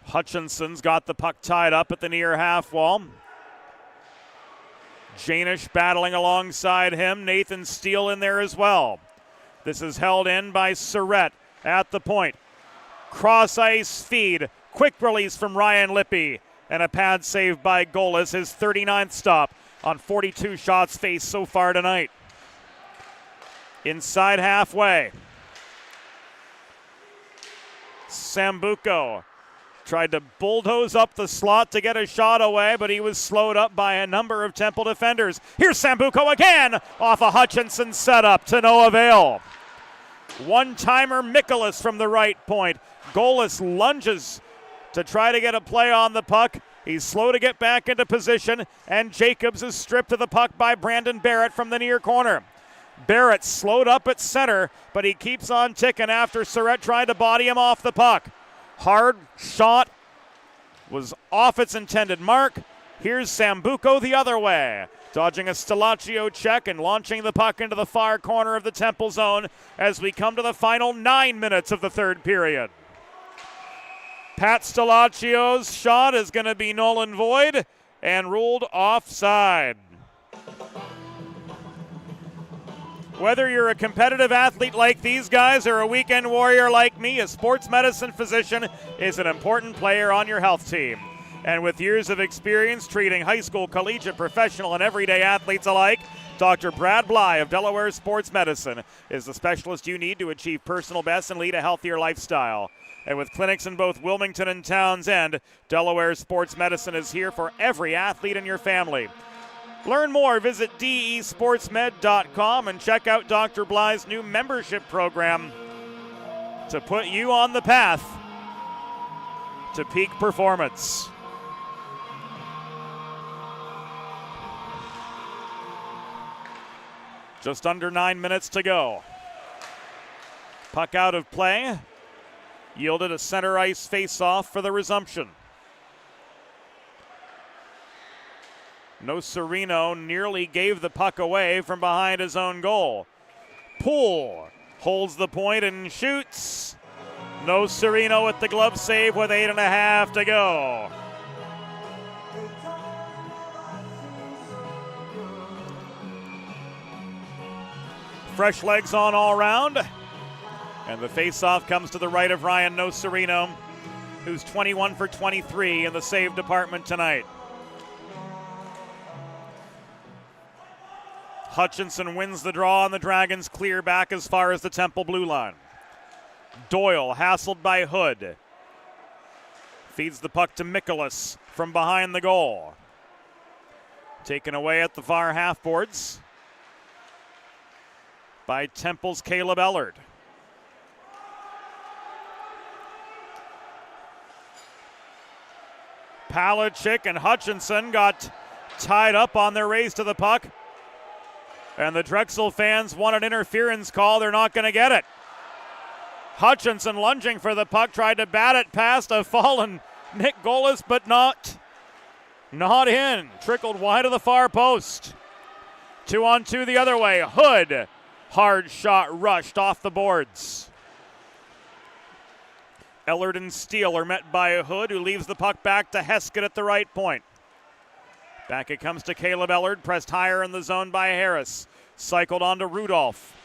Hutchinson's got the puck tied up at the near half wall. Janish battling alongside him. Nathan Steele in there as well. This is held in by Surrett at the point. Cross ice feed. Quick release from Ryan Lippy. And a pad save by Golis, his 39th stop on 42 shots faced so far tonight. Inside halfway. Sambuco tried to bulldoze up the slot to get a shot away, but he was slowed up by a number of Temple defenders. Here's Sambuco again off a Hutchinson setup to no avail. One-timer Mikolas from the right point. Golis lunges to try to get a play on the puck. He's slow to get back into position, and Jacobs is stripped of the puck by Brandon Barrett from the near corner. Barrett slowed up at center, but he keeps on ticking after Surrett tried to body him off the puck. Hard shot was off its intended mark. Here's Sambuco the other way, dodging a Stelaccio check and launching the puck into the far corner of the Temple zone as we come to the final 9 minutes of the third period. Pat Stelaccio's shot is going to be null and void and ruled offside. Whether you're a competitive athlete like these guys or a weekend warrior like me, a sports medicine physician is an important player on your health team. And with years of experience treating high school, collegiate, professional, and everyday athletes alike, Dr. Brad Bly of Delaware Sports Medicine is the specialist you need to achieve personal best and lead a healthier lifestyle. And with clinics in both Wilmington and Townsend, Delaware Sports Medicine is here for every athlete in your family. Learn more, visit desportsmed.com and check out Dr. Bly's new membership program to put you on the path to peak performance. Just under 9 minutes to go. Puck out of play. Yielded a center ice face-off for the resumption. Nocerino nearly gave the puck away from behind his own goal. Poole holds the point and shoots. Nocerino with the glove save with 8.5 to go. Fresh legs on all round. And the face-off comes to the right of Ryan Nocerino, who's 21 for 23 in the save department tonight. Hutchinson wins the draw, and the Dragons clear back as far as the Temple blue line. Doyle hassled by Hood. Feeds the puck to Mikolas from behind the goal. Taken away at the far half boards by Temple's Caleb Ellard. Palachik and Hutchinson got tied up on their race to the puck. And the Drexel fans want an interference call. They're not going to get it. Hutchinson lunging for the puck, tried to bat it past a fallen Nick Golis, but not in. Trickled wide of the far post. 2-on-2 the other way. Hood, hard shot rushed off the boards. Ellard and Steele are met by Hood, who leaves the puck back to Heskett at the right point. Back it comes to Caleb Ellard, pressed higher in the zone by Harris. Cycled on to Rudolph.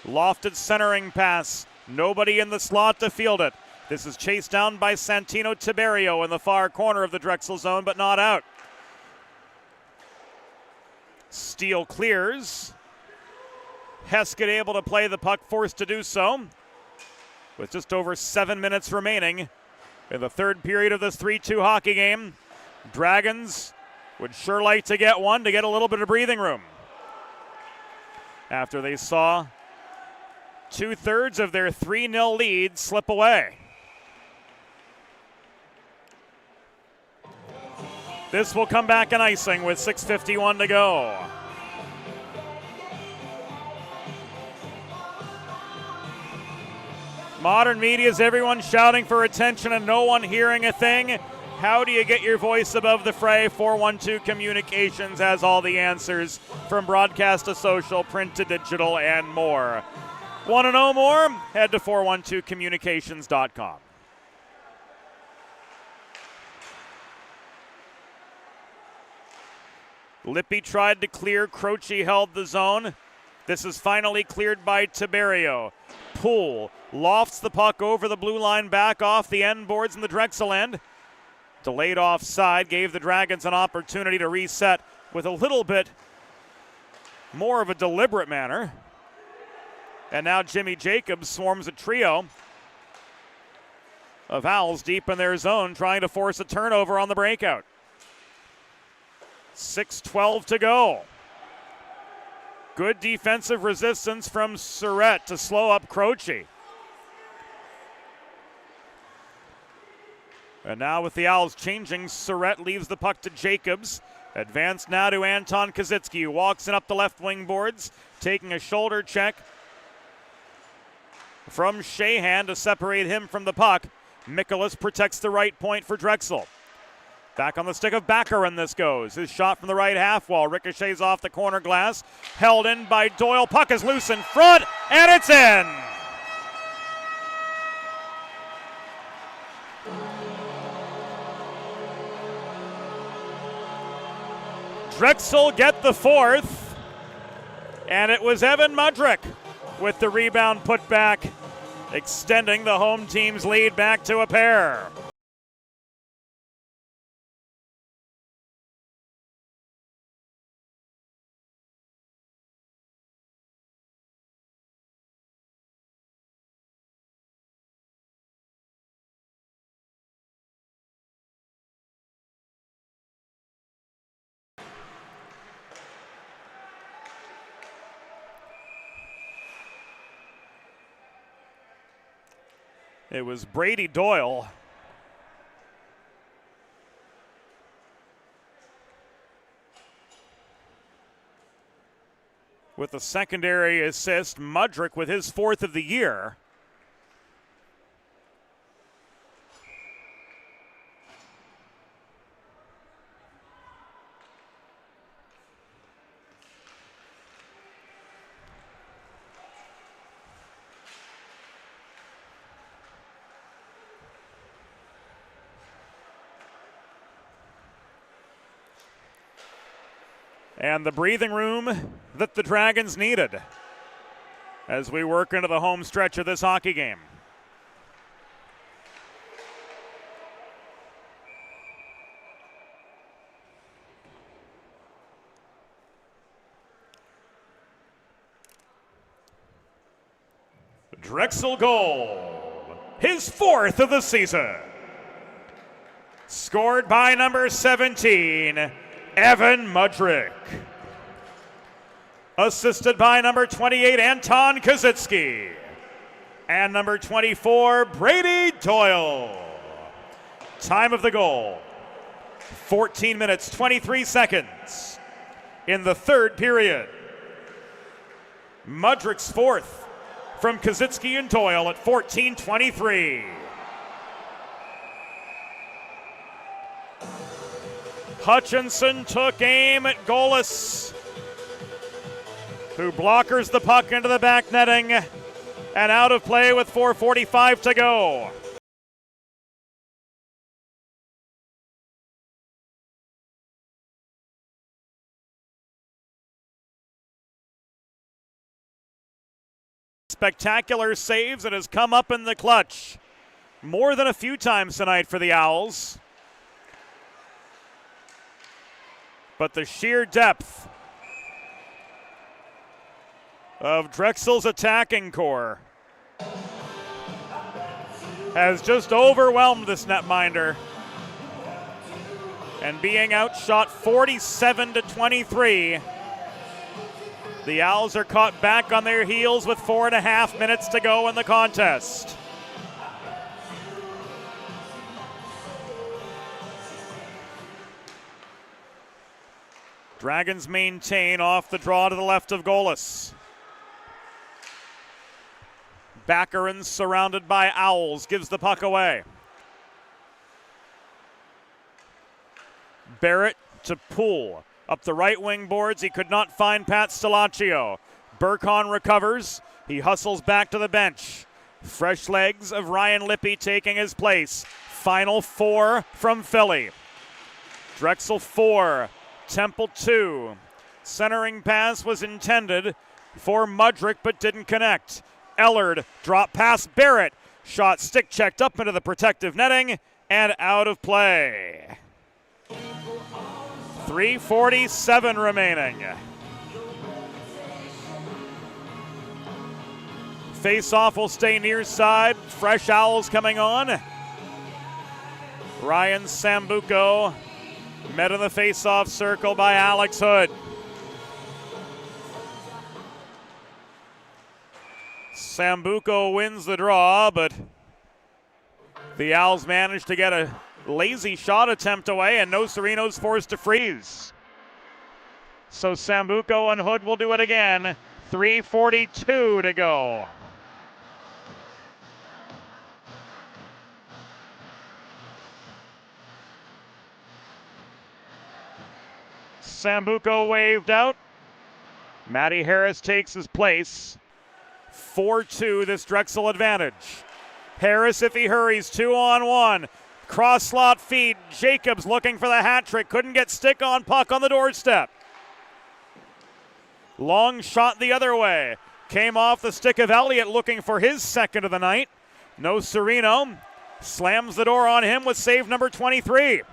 Lofted centering pass. Nobody in the slot to field it. This is chased down by Santino Tiberio in the far corner of the Drexel zone, but not out. Steele clears. Heskett able to play the puck, forced to do so. With just over 7 minutes remaining in the third period of this 3-2 hockey game. Dragons would sure like to get one to get a little bit of breathing room after they saw 2/3 of their 3-0 lead slip away. This will come back in icing with 6:51 to go. Modern media is everyone shouting for attention and no one hearing a thing. How do you get your voice above the fray? 412 Communications has all the answers, from broadcast to social, print to digital, and more. Want to know more? Head to 412communications.com. Lippy tried to clear. Croce held the zone. This is finally cleared by Tiberio. Poole lofts the puck over the blue line, back off the end boards in the Drexel end. Delayed offside gave the Dragons an opportunity to reset with a little bit more of a deliberate manner. And now Jimmy Jacobs swarms a trio of Owls deep in their zone, trying to force a turnover on the breakout. 6:12 to go. Good defensive resistance from Surrett to slow up Croce. And now with the Owls changing, Surrett leaves the puck to Jacobs. Advanced now to Anton Kazitsky, who walks in up the left wing boards, taking a shoulder check from Shahan to separate him from the puck. Mikolas protects the right point for Drexel. Back on the stick of Baccarin this goes. His shot from the right half wall ricochets off the corner glass. Held in by Doyle. Puck is loose in front, and it's in! Drexel get the fourth, and it was Evan Mudrick with the rebound put back, extending the home team's lead back to a pair. It was Brady Doyle with a secondary assist. Mudrick with his 4th of the year. And the breathing room that the Dragons needed as we work into the home stretch of this hockey game. Drexel goal, his 4th of the season. Scored by number 17, Evan Mudrick. Assisted by number 28, Anton Kazitsky. And number 24, Brady Doyle. Time of the goal, 14 minutes, 23 seconds in the 3rd period. Mudrick's 4th from Kazitsky and Doyle at 14:23. Hutchinson took aim at Golis, who blockers the puck into the back netting and out of play with 4:45 to go. Spectacular saves and has come up in the clutch more than a few times tonight for the Owls. But the sheer depth of Drexel's attacking core has just overwhelmed this netminder. And being outshot 47-23, the Owls are caught back on their heels with 4.5 minutes to go in the contest. Dragons maintain off the draw to the left of Golis. Baccarin surrounded by Owls gives the puck away. Barrett to Poole. Up the right wing boards, he could not find Pat Stelaccio. Burkhan recovers. He hustles back to the bench. Fresh legs of Ryan Lippy taking his place. Final 4 from Philly. Drexel 4, Temple 2. Centering pass was intended for Mudrick but didn't connect. Ellard drop past Barrett. Shot stick checked up into the protective netting and out of play. 3:47 remaining. Face-off will stay near side. Fresh Owls coming on. Ryan Sambuco met in the face-off circle by Alex Hood. Sambuco wins the draw, but the Owls managed to get a lazy shot attempt away, and Nocerino's forced to freeze. So Sambuco and Hood will do it again. 3:42 to go. Sambuco waved out. Matty Harris takes his place. 4-2 this Drexel advantage. Harris, if he hurries, 2-on-1. Cross slot feed. Jacobs looking for the hat trick. Couldn't get stick on puck on the doorstep. Long shot the other way. Came off the stick of Elliott looking for his second of the night. Nocerino slams the door on him with save number 23.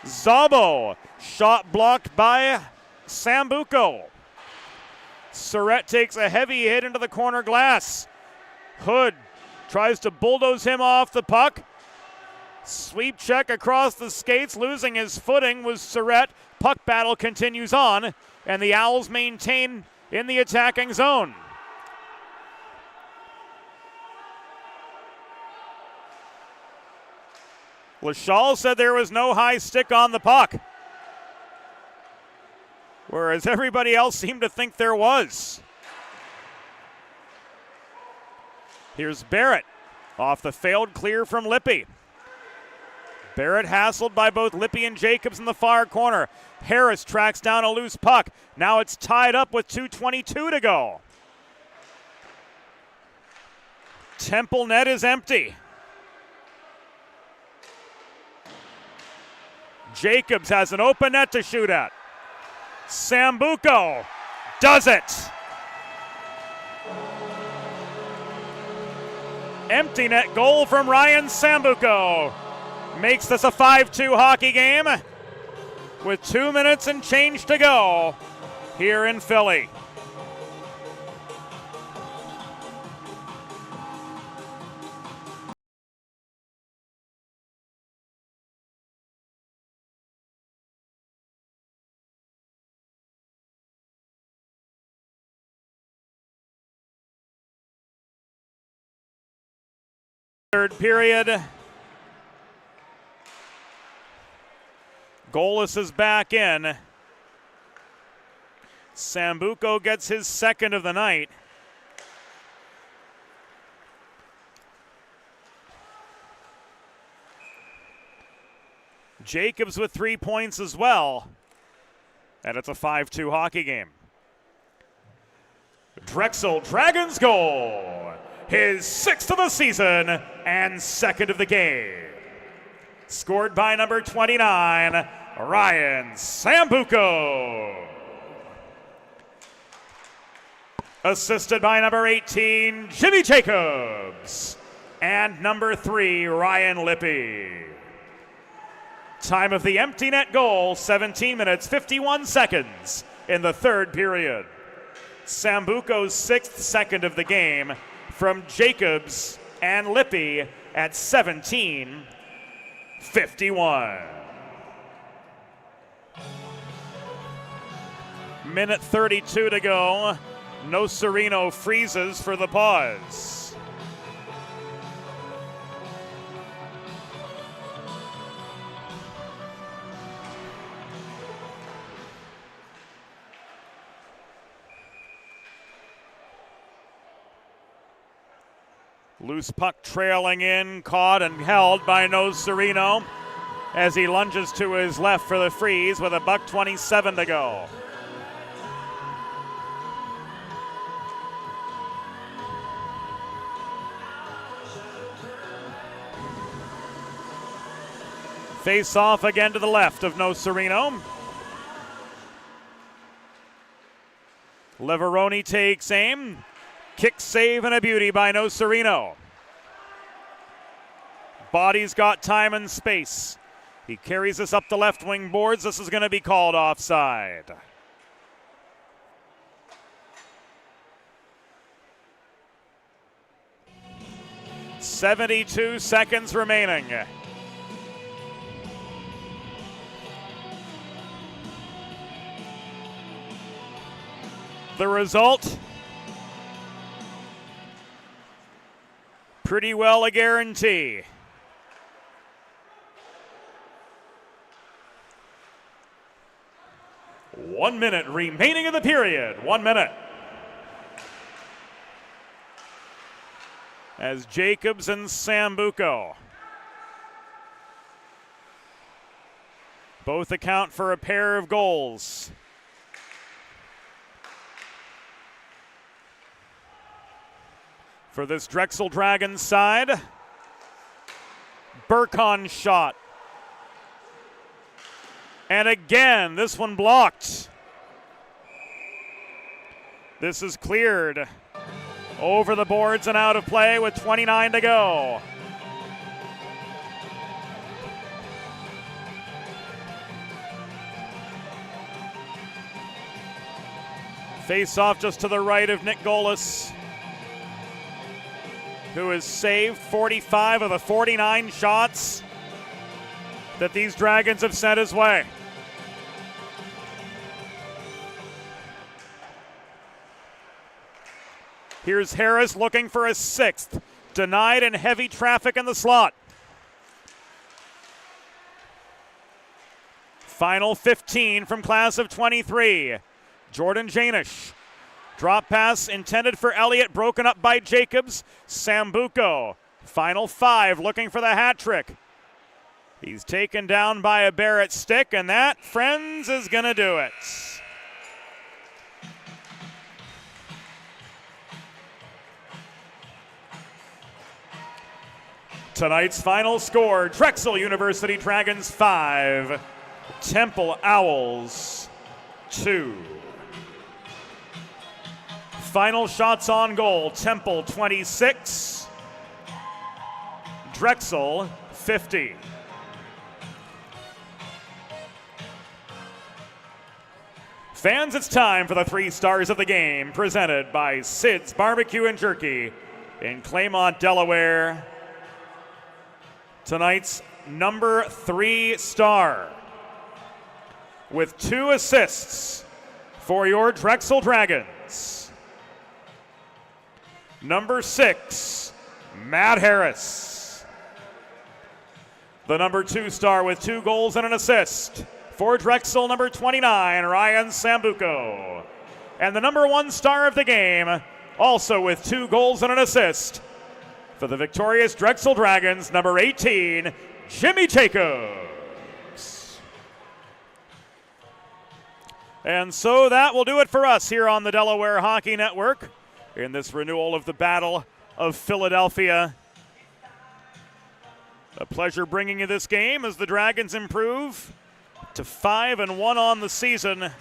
Zabo, shot blocked by Sambuco. Surrett takes a heavy hit into the corner glass. Hood tries to bulldoze him off the puck. Sweep check across the skates, losing his footing was Surrett. Puck battle continues on, and the Owls maintain in the attacking zone. Lachal said there was no high stick on the puck. whereas everybody else seemed to think there was. Here's Barrett off the failed clear from Lippy. Barrett hassled by both Lippy and Jacobs in the far corner. Harris tracks down a loose puck. Now it's tied up with 2:22 to go. Temple net is empty. Jacobs has an open net to shoot at. Sambuco does it. Empty net goal from Ryan Sambuco. Makes this a 5-2 hockey game with 2 minutes and change to go here in Philly. Third period. Goalis is back in. Sambuco gets his second of the night. Jacobs with 3 points as well. And it's a 5-2 hockey game. Drexel Dragons goal. His sixth of the season and second of the game. Scored by number 29, Ryan Sambuco. Assisted by number 18, Jimmy Jacobs. And number 3, Ryan Lippy. Time of the empty net goal, 17 minutes, 51 seconds in the third period. Sambuco's sixth second of the game from Jacobs and Lippy at 17:51. Minute 32 to go. Nocerino freezes for the pause. Loose puck trailing in, caught and held by Nocerino as he lunges to his left for the freeze with $1:27 to go. Face off again to the left of Nocerino. Liveroni takes aim. Kick save and a beauty by Nocerino. Body's got time and space. He carries us up the left wing boards. This is going to be called offside. .72 seconds remaining. The result, pretty well a guarantee. One minute remaining in the period. 1 minute. As Jacobs and Sambuco both account for a pair of goals. For this Drexel Dragons side, Burkon shot. And again, this one blocked. This is cleared over the boards and out of play with 29 to go. Face off just to the right of Nick Golis, who has saved 45 of the 49 shots that these Dragons have sent his way. Here's Harris looking for a sixth. Denied in heavy traffic in the slot. Final 15 from class of 23. Jordan Janish. Drop pass intended for Elliott, broken up by Jacobs. Sambuco. Final 5, looking for the hat trick. He's taken down by a Barrett stick, and that, friends, is going to do it. Tonight's final score, Drexel University Dragons 5, Temple Owls 2. Final shots on goal, Temple 26, Drexel 50. Fans, it's time for the 3 stars of the game, presented by Sid's Barbecue and Jerky in Claymont, Delaware. Tonight's number 3 star with 2 assists for your Drexel Dragons. Number 6, Matt Harris. The number 2 star with 2 goals and an assist for Drexel, number 29, Ryan Sambuco. And the number 1 star of the game, also with 2 goals and an assist, for the victorious Drexel Dragons, number 18, Jimmy Jacobs. And so that will do it for us here on the Delaware Hockey Network in this renewal of the Battle of Philadelphia. A pleasure bringing you this game as the Dragons improve to 5-1 on the season.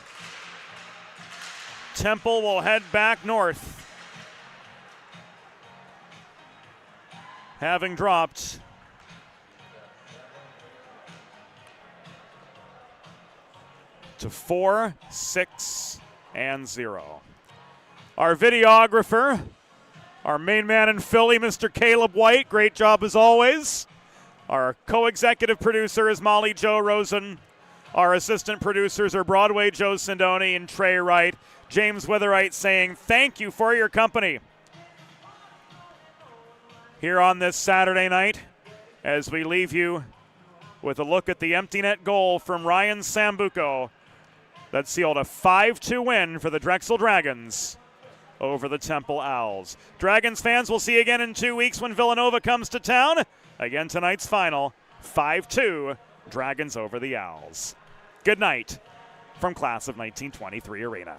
Temple will head back north, having dropped to 4-6-0. Our videographer, our main man in Philly, Mr. Caleb White, great job as always. Our co-executive producer is Molly Jo Rosen. Our assistant producers are Broadway Joe Sindoni and Trey Wright. James Witherite saying thank you for your company here on this Saturday night as we leave you with a look at the empty net goal from Ryan Sambuco that sealed a 5-2 win for the Drexel Dragons over the Temple Owls. Dragons fans, we'll see you again in 2 weeks when Villanova comes to town. Again, tonight's final, 5-2, Dragons over the Owls. Good night from Class of 1923 Arena.